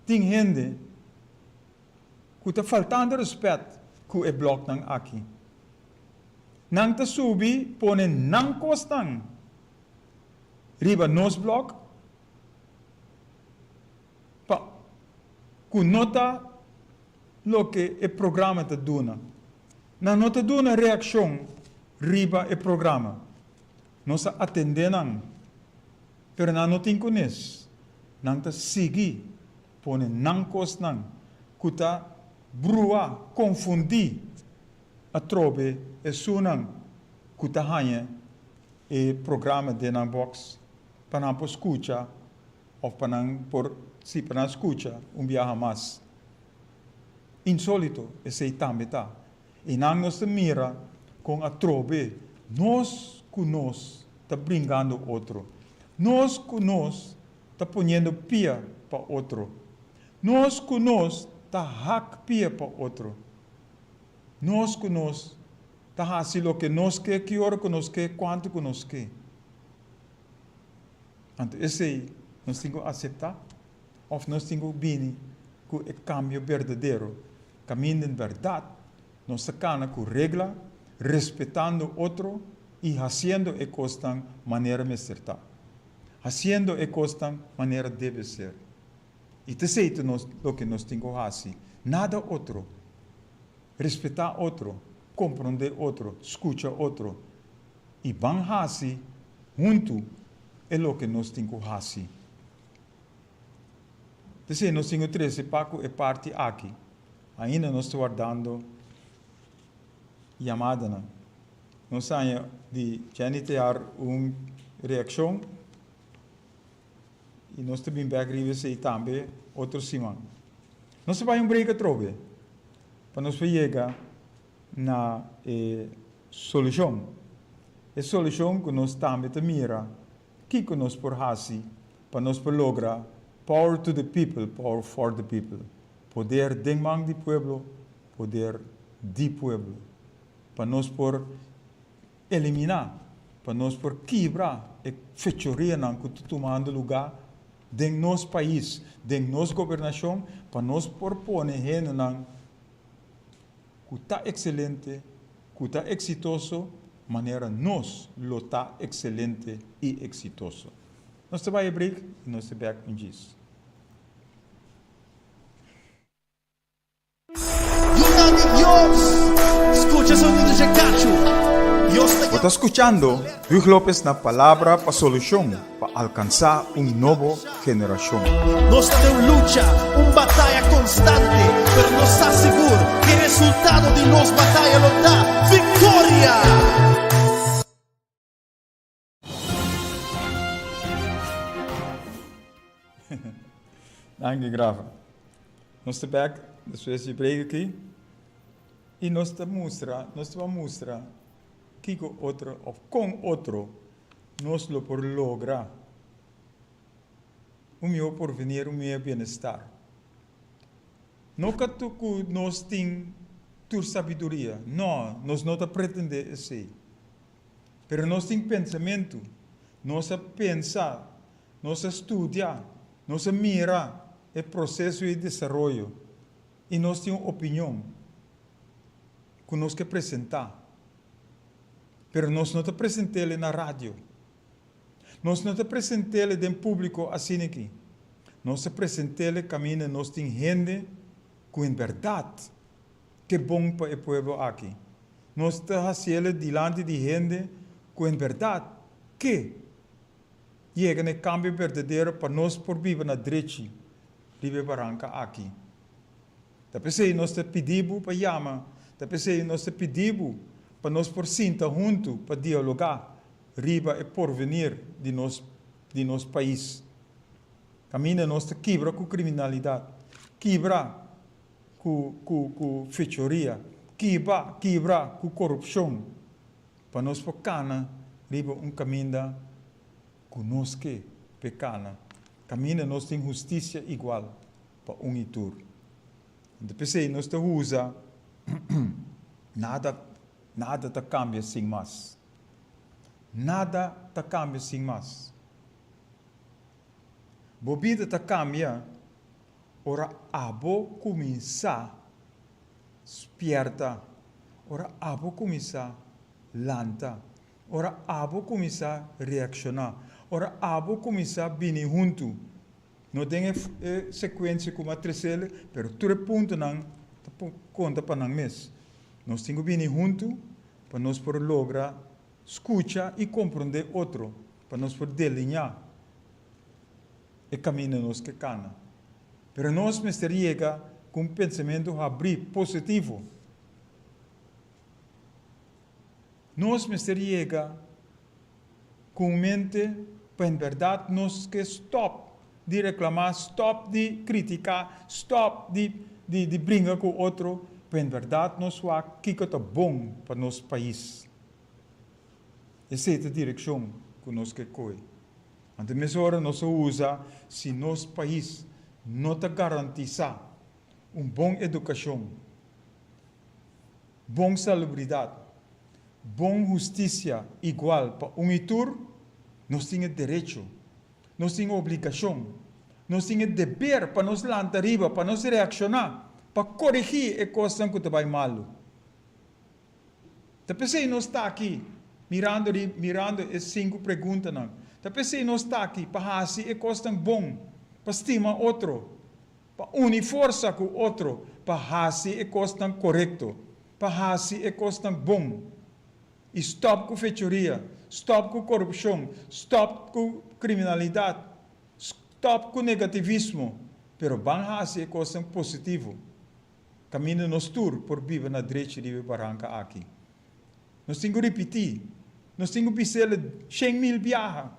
C: tem gente que está faltando respeito que é blog nang aqui. Nang ta subi, põe nang costang. Riba nos blog, pa, que nota lo que o programa te dona. Na nota dona reação, riba o programa. Nós atendemos, pero na não tem conhece. Nang ta sigi, põe nang costang, que ta brua, confundir, a trobe e sunang, que ta hanha e programa de nang box, para não escutar, ou para não escutar, viaja mais. Insólito, esse também tá. E não nos mira com a trobe, nós que nós está brincando outro. Nós que nós está ponendo pia para outro. Nós que nós está hack pia para outro. Nós que nós está fazendo o que nós quer, que hora que nós quer, quanto que nós quer. Então, esse nós temos que aceitar, ou nós temos que vir com o cambio verdadeiro. Caminho em verdade, nós sacamos com regra, respeitando outro e fazendo a coisa de maneira certa. Fazendo a coisa de maneira deve ser. E te sei o que nós temos que fazer. Nada outro. Respeitar outro, compreender outro, escutar outro. E vamos fazer junto é o que nós temos que fazer. Te sei, nós temos 13 paco e parte aqui. Ainda nós estamos guardando chamada. Nós temos de ter uma reação e nós também vamos também outra semana. Nós vamos break a trobe para nós chegar na solução. A solução que nós também mira, que nós por fazer para nós lograr power to the people, power for the people. Poder dengmang di pueblo, poder di pueblo. Para nós por eliminar, para nós por quebrar a fechoria que está tomando lugar dentro do nosso país, dentro da nossa governação, para nós por pôr gente que está excelente, que está exitoso, maneira nós lo está excelente e exitoso. Nós vamos abrir e nós vamos back com isso.
D: Escucha sonido de cacho.
C: Você está escutando Luis López na palavra para solução, para alcançar nova geração.
D: Nós temos luta, batalha constante, pero nos está seguro que o resultado de nossa batalha lo dá vitória.
C: Danke, grava. Nós estamos back, depois de break aqui. E nós vamos mostrar que outro, ou com outro, nós lo por lograr o meu porvenir, o meu bem-estar. Não que nós temos tua sabedoria, não, nós não pretendemos assim. Mas nós temos pensamento, nós pensar, nós estudar, nós mirar o processo de desenvolvimento e nós temos opinião. Que nós que apresentar. Pero nós não apresentamos na rádio. Nós não apresentamos em público assim aqui. Nós apresentamos caminho, nós temos gente que en verdad, que bom para el pueblo aquí. Nós está haciendo delante de gente que en verdad, que llega el cambio verdadero para nós por vivir na derecha, Ribe Barranca aqui. Depois nós te pedimos para chamar, depois nós te pedimos para nós por sentar junto, para dialogar, riba e porvenir de nosso país. Caminha nós te quebra com criminalidade, quebra com fechoria, quebra com corrupção, para nós por cana, riba caminho conosco pecana. Caminha nós tem justiça igual para e tur. Depois nós te usa nada te cambia sem mais. Nada te cambia sem mais. Bobida te cambia, ora abo começar esperta, ora abo começar lenta, ora abo começar reaccionar, ora abo começar bem junto. Não tem sequência como a terceira, mas todo ponto não conta para nós mesmos. Nós temos que vir junto para nós poder lograr escutar e compreender outro, para nós poder delinear o caminho nós que cana. Mas nós me chega com um pensamento abrir positivo. Nós me chega com mente para em verdade nós que stop de reclamar, stop de criticar, stop de brigar com o outro, para em verdade nós vamos que é bom para nosso país. Essa é a direção que nós queremos correr. Então, nessa hora, nós usa se nosso país não te garantiza uma boa educação, boa salubridade, boa justiça igual para e tur, nós temos direito, nós temos obrigação, nós temos dever para nós lançar arriba, para nós reaccionar, para corrigir a coisa que vai mal. Depois nós está aqui mirando as 5 perguntas. Depois nós está aqui para fazer a coisa bom, para estimar outro, para unir força com o outro, para fazer a coisa correta, para fazer a coisa bom. E stop com fechoria, stop com corrupção, stop com criminalidade, stop com negativismo, pero vamos fazer a coisa positiva. Caminho nos tour por viver na direita de Barranca aqui. Nós temos que repetir, nós temos que pensar 100.000 viagens.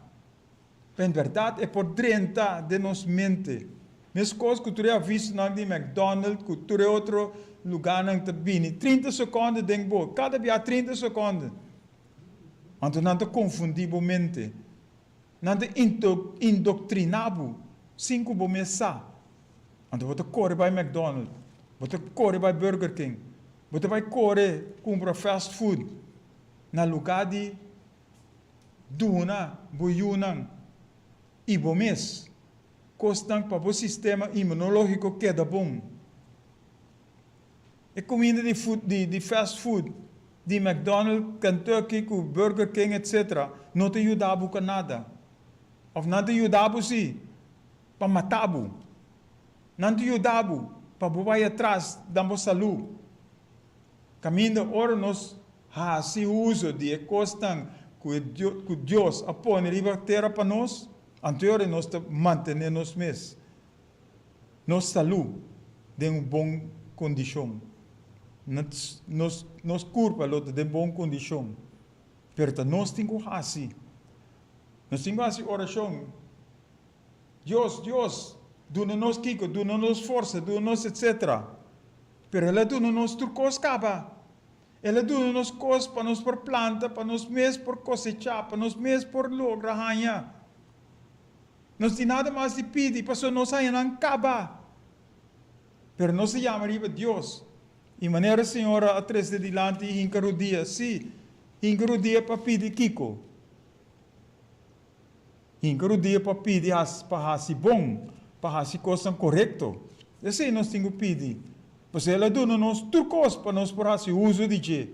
C: Em verdade, é por 30 de nossa mente. Mesmo coisa que tu já visto na McDonald's, que tu já outro lugar na Tabini, 30 segundos dentro bo, cada dia 30 segundos. Então não te confundir a mente, não te indoctrinar, 5 bo mesa. Então você corre para McDonald's, você corre para Burger King, você vai correr comprar fast food, na lugar de duna, boiunan, e bom mês, costam para o sistema imunológico que é bom. A comida de fast food, de McDonald's, Kentucky, Burger King, etc., não te ajudava com nada. Ou não te ajudava, sim, para matar. Não te ajudava para botar atrás da nossa saúde. Caminho, ora, nós fazemos uso de coisas que Deus apõe libertar para nós, anterior nós mantenemos mesmos. Nossa saúde em uma boa condição. Nos corpo de boa condição. Mas nós temos que fazer. Nós temos que fazer oração. Deus, dá-nos kiko, dá-nos força, dá-nos etc. Mas Ele dá-nos turcos caba. Ele dá-nos coisas para nós por planta, para nós mesmos por cosechar, para nós mesmos por lograr ganhar. Nós temos nada mais de pedir, para nós não caba. Mas nós se chama Deus. E maneira, senhora, a 3 de dilante, hincaro dia, sim, hincaro dia para pedir kiko. Hincaro dia para pedir para fazer bom, para fazer coisa correta. Assim nós temos que pedir. Pois ela dá-nos turcos para nós por fazer uso de Deus.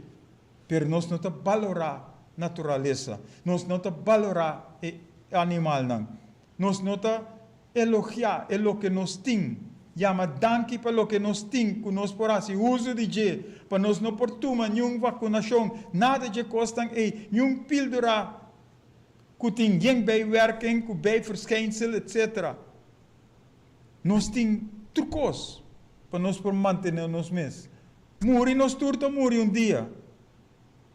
C: Mas nós não te valorar a natureza. Nós não te valorar o animal. Nós não te elogiar o que nós temos. llama danke para lo que nos tem, que nos por assim uso de je, para nos não por tuma nenhum vacunação, nada de costam nenhum píldora, que tem bijwerking, que bijverschijnsel, etc. Nós tem trucos para nos por manter nos mesmos. Muri nos turta muri dia.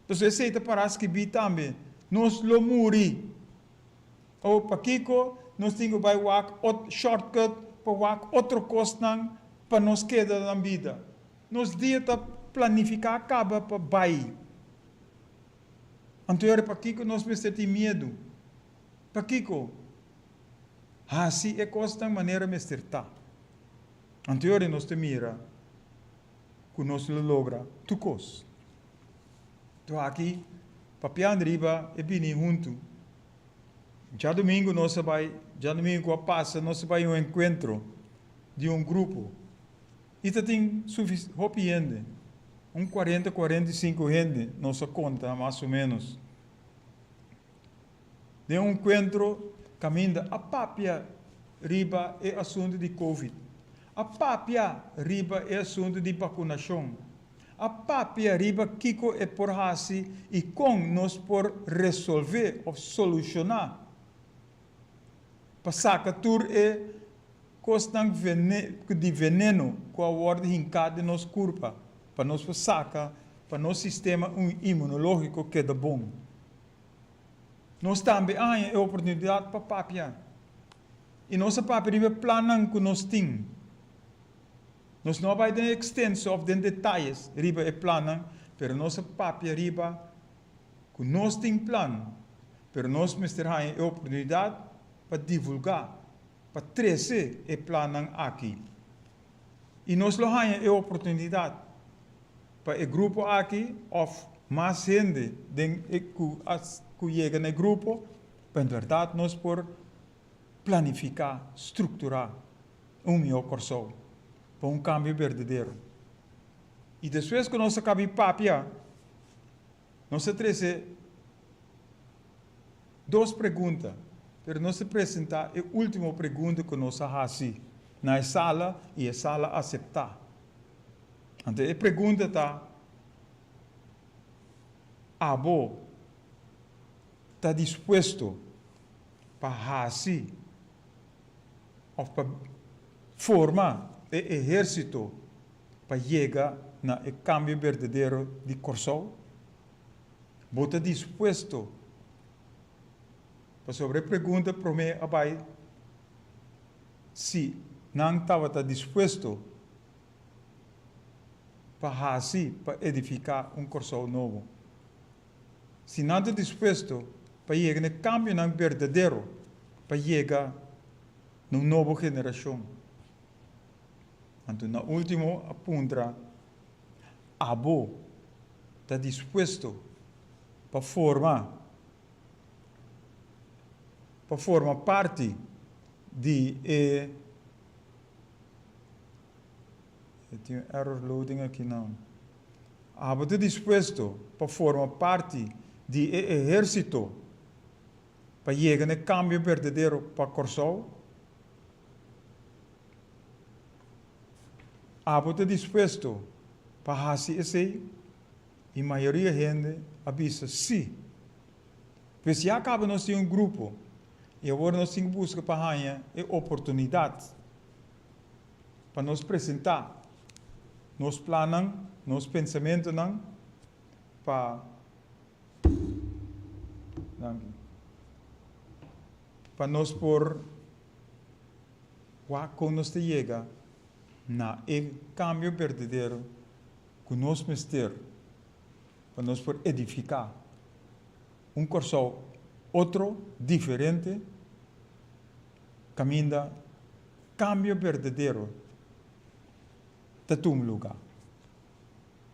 C: Então, esse é para as que vi também. Nós lo muri. Ou para Kiko, nós temos que fazer shortcut para outro costang para nos quedar na vida. Nós dieta planificar acaba para bair. Então, para Kiko, nós precisamos ter medo. Para Kiko, assim é costa maneira de estar. Então, nós te mira que nós lo logra tu cos. Então, aqui, papian riba e bini junto. Já domingo passa, nós vai um encontro de um grupo. E tem suficiente, 40, 45 gente, nossa conta, mais ou menos. De um encontro, caminha a papia riba é assunto de Covid. A papia riba é assunto de vacunação. A papia riba kiko é por hasi e com nós por resolver ou solucionar. Passaca tur é costan de veneno com a ordem hincada de nos corpo, para nos passaca, para nosso sistema imunológico que é bom. Nós também há oportunidade para papia. E nossa papia riba planan que nós temos. Nós não vamos ter extenso of den detalhes riba é plano, pero nossa papia riba que nós temos plano, pero nós mister a oportunidade para divulgar, para trazer é plano aqui. E nós lo há a oportunidade para o grupo aqui of mais gente que chega no grupo, para em verdade nós por planificar, estruturar meu corso para um cambio verdadeiro. E depois que nós acabamos papia, nós trazemos duas perguntas, mas nós apresentar a última pergunta que nós fazemos na sala e a sala aceitar. Então a pergunta está: Abo está disposto para fazer ou para formar o exército para chegar no cambio verdadeiro de Corsol? Você está disposto? Para sobre a pergunta, para mim, abai, se não estava disposto para fazer, para edificar Corsol novo. Se não está disposto para chegar no cambio verdadeiro, para chegar numa nova geração. Então, no último apunta, Abo está disposto para formar parte de eu tenho error loading aqui não. Abo está disposto para formar parte de exército para chegar no cambio verdadeiro para Corsol. Abo está disposto para fazer isso e a maioria da gente avisa sim. Pois se acaba nós temos um grupo e agora nós temos que buscar para ganhar oportunidade para nos apresentar nos planos, nos pensamentos para nós por quando nós chega na cambio verdadeiro que nós mister para nós por edificar Corsol outro, diferente, caminha cambio verdadeiro de um lugar.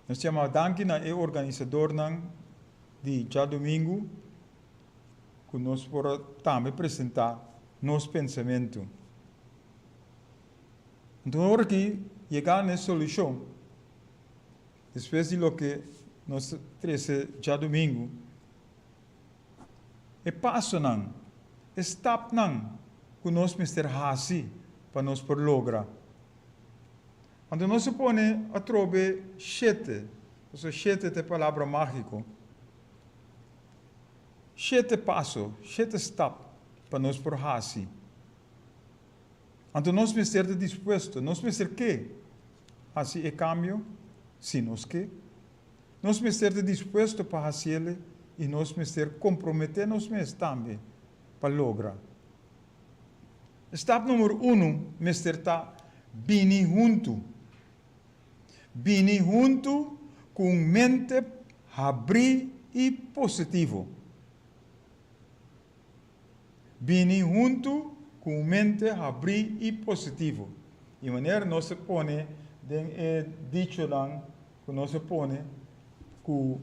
C: Nós chamamos danke na organizador de já domingo que nós por também apresentar nos pensamento. Então, agora que chegar na solução, depois de lo que nós trouxe já domingo, é passo não, é step não, que nós mister hasi para nós por lograr. Quando nós se põe a trove 7, o sea, 7 é a palavra mágico. 7 passos, 7 steps para nós por assim. Então nós precisamos estar dispostos, nós precisamos que assim é cambio, se nós que. Nós precisamos estar dispostos para fazê-lo e nós precisamos comprometer nós mesmos também para lograr. Step número 1, Mr. Tá, bini junto. Bini junto com mente abrir e positivo. Bini junto com mente abrir e positivo. E maneira nós se põe, dicho lang, que nós se põe, que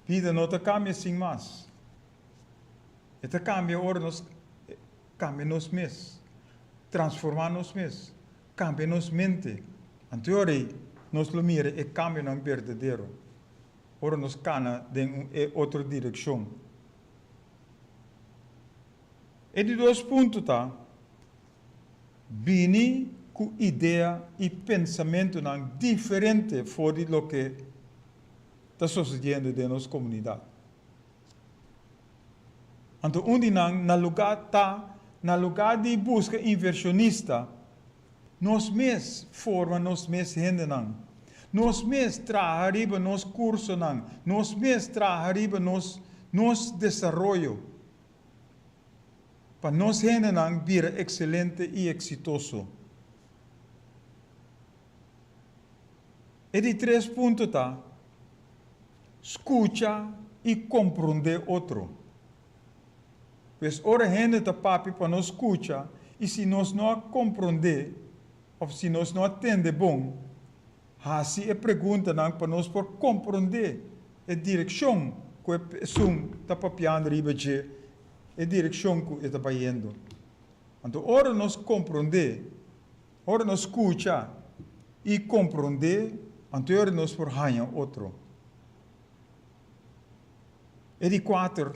C: vida não te cambia sem mais. E te cambia ora nós cambia nos mesmos, transformar nos mesmos, cambia nos mente. Anteriormente, nós lo mira e cambia não verdadeiro. Ora nós cana em outra direção. E de 2 pontos tá, bini com ideia e pensamento não diferente fora do que está sucedendo na nossa comunidade. Então, onde na lugar de busca inversionista, nós mesmos formamos nós mesmos gente não. Nós mesmos traz arriba nos curso não. Nós mesmos traz arriba nos desenvolvimento. Para nós gente não vir excelente e exitoso. E de 3 pontos tá, escucha e compreender outro. Pois ora gente tá papi para nós escucha e se nós não compreender ou se nós não atende bom, assim é pergunta não para nós por compreender a direção que a pessoa está papiando riba de a direção que está indo. Então ora nós compreender, ora nós escucha e compreender, então ora nós por ganhar outro. E de 4,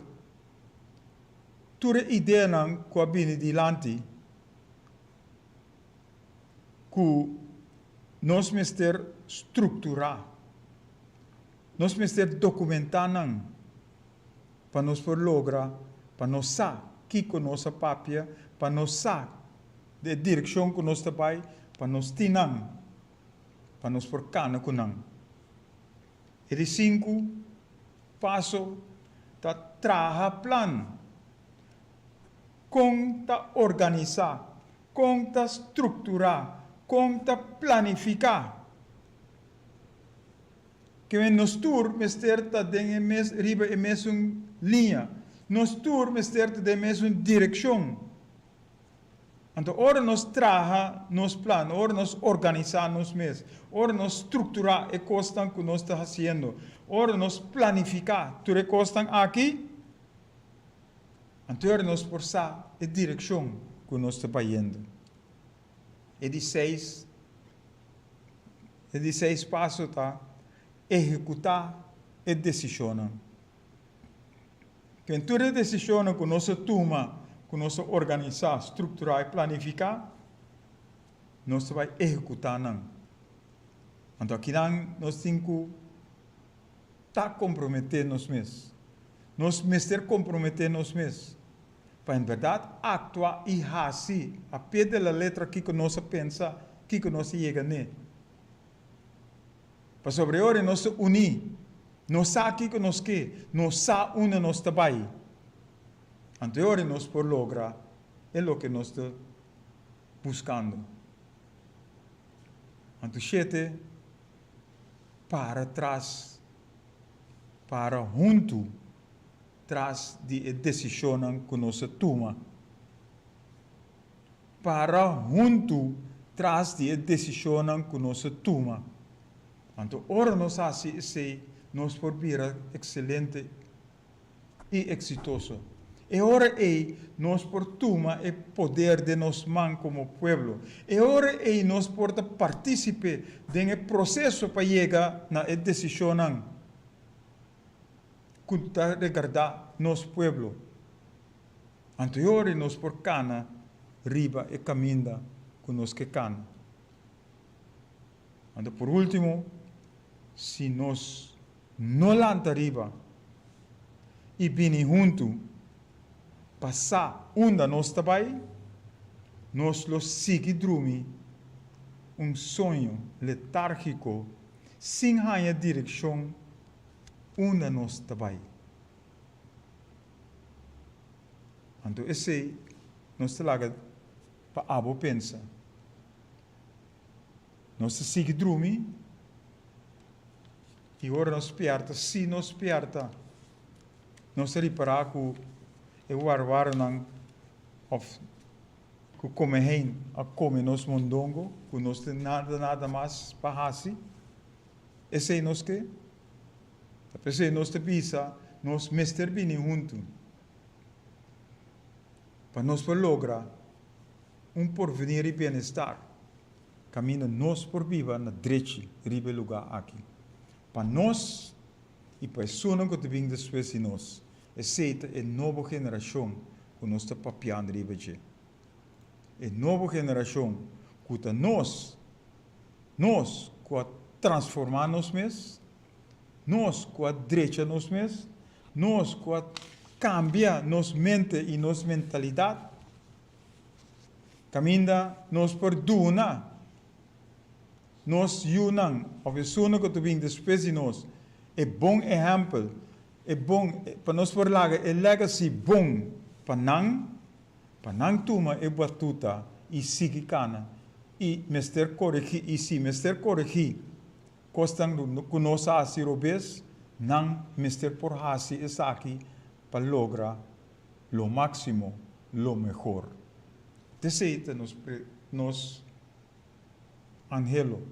C: toda ideia não que abine dilante, que nós precisamos estruturar, nós precisamos documentar não, para nós por lograr, para nós saber que com nossa papia, para nós saber a direção que nós trabalhamos, para nós tinang, para nós por cana com não. E de 5, passo, tá traha plan, com tá organizar, com tá estruturar, com tá planificar. Que nós tur mester tá den mes riba e mesma linha, nós tur mester tá den mesma direção. Então, ora nós traha nos plano, ora nós organizar nos mesmos, ora nós estruturar a coisa que nós está fazendo, ora nós planificar tudo a coisa aqui. Então, ora nós forçar a direção que nós está indo. E de 6 passos tá executar e decisão. Quem toda decisão que nós toma, que nós organizar, estruturar e planificar, nós vai executar não. Então aqui nós temos que estar comprometer nós mesmos. Nós mesmos comprometer nós mesmos. Para em verdade actuar e fazer a pé da letra que nós pensa, que nós chega nele. Para sobre ora nós unir, nós sabe que nós quer, nós sabe onde nós trabalha. Anterior nós por lograr é o que nós estamos buscando. Então, 7 para trás, para junto, trás de decisão que nós toma. Para junto, trás de decisão que nós toma. Então, ora nós assim, nós por vir excelente e exitoso. E ora nós por tomar o poder de nós man como pueblo. E ora nós por participar do processo para chegar na decisão que está regardar nosso pueblo. Anterior nós por cana riba e caminha que nós que cana. Ando por último, se nós não lanta arriba e vini junto, passar onde nós trabalhamos, nós lo sigue dormir, sonho letárgico, sem a direção onde nós trabalhamos. Então, esse nós traga para abo pensa. Nós sigue dormir e agora nós perta, se nós perta, nós reparar que eu arvar não of que come hen a come nos mondongo, que nós tem nada mais para fazer. Esse é nós que, esse nós te pisa, nós mester bem junto, para nós lograr porvenir e bem-estar, caminho nós por viva na direita ribe lugar aqui, para nós e para as pessoas que vêm depois de nós, essa é a nova geração que nós está papiando ribe de. A nova geração que nós que transformar nós mesmos, nós que direita nós mesmos, nós que cambia nossa mente e nossa mentalidade, caminha nós perdona, nós unam, a pessoa que tu vem depois de nós, é bom exemplo, é bom para nós falar, é legacy bom para não toma é batuta e sigue cana e mester corrigir e se mester corrigir costam que nós assim robes não mester por assim essa aqui para lograr lo máximo, lo mejor. Deseita nos angelo,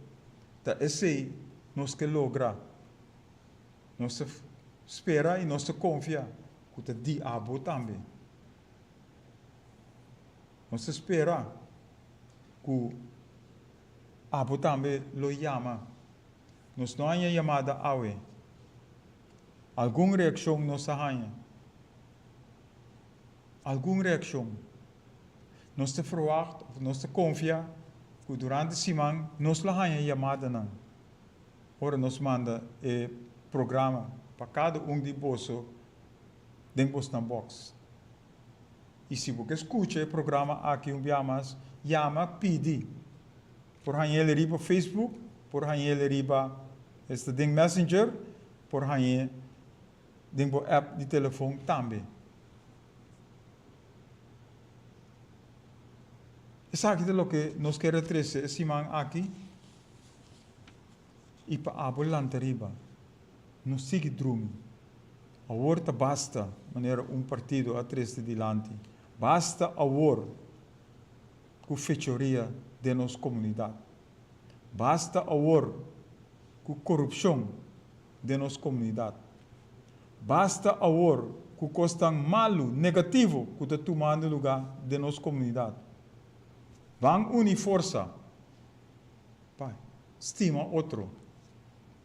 C: da esse nos que logra, nos espera e nos confia que te di abo também. Nos espera que abo também lo llama. Nos não há chamada awe. Alguma reação nos há. Alguma reação. Nós te verwacht, nós te confia que durante a semana nós lá há chamada não. Ora nós manda programa para cada de bolso dentro na box. E se você escuta o programa aqui llama pedi. Por ele riba Facebook, por ele riba este ding Messenger, por ele dentro app de telefone também. Isso aqui é o que nós queremos trazer essa semana aqui. E para a bolanta riba, nós sigue dormir. Agora basta, maneira partido a três dilante. Basta agora com fechoria de nossa comunidade. Basta agora com corrupção de nossa comunidade. Basta agora com coisa malo, negativo que está tomando lugar de nossa comunidade. Vão unir força. Pai, estima outro.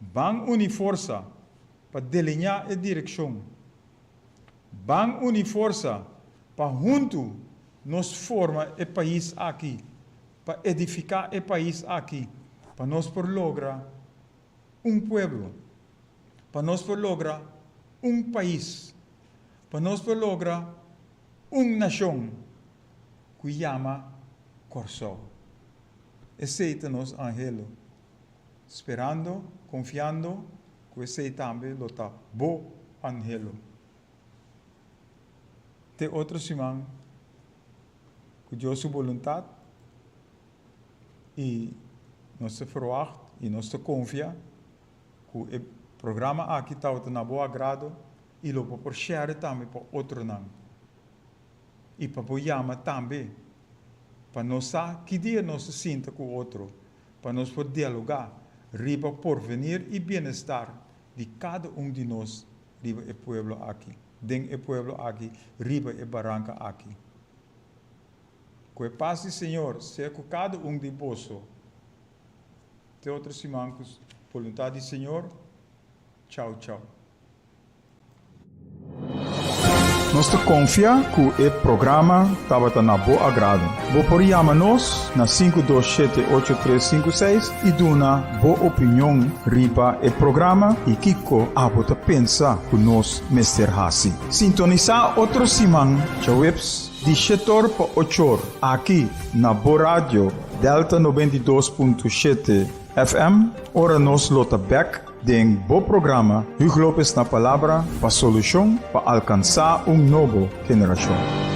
C: Vão unir força para delinear a direção. Vão unir força para junto nos formar o país aqui. Para edificar o país aqui. Para nós por lograr pueblo. Para nós por lograr país. Para nós por lograr nação que chama Corso. Aceita nos angelo, esperando, confiando, que esse também lo está bo angelo. Te outra semana, que Deus sua vontade e nós se verwacht e nós se confia que o programa aqui está na boa agrado e lo por share também para outro não. E para chamar também para nós que dia nós se sinta com o outro, para nós poder dialogar, riba porvenir e bem-estar de cada de nós, riba o pueblo aqui, dentro do pueblo aqui, riba e barranca aqui. Que a paz do Senhor seja com cada de bolso. Até outra semana, com a vontade do Senhor. Tchau, tchau. Nós te confia que o programa estava na boa agrado. Você pode chamar-nos na 527-8356 e dar uma boa opinião riba o programa e Kiko abota pensa que nós Mr. Hassi. Sintonizar outro semana, Chaweps, de 7 para 8 aqui na Boa Rádio Delta 92.7 FM. Ora nos lota back den bom programa Hugo Lopes na palavra para solução para alcançar novo geração.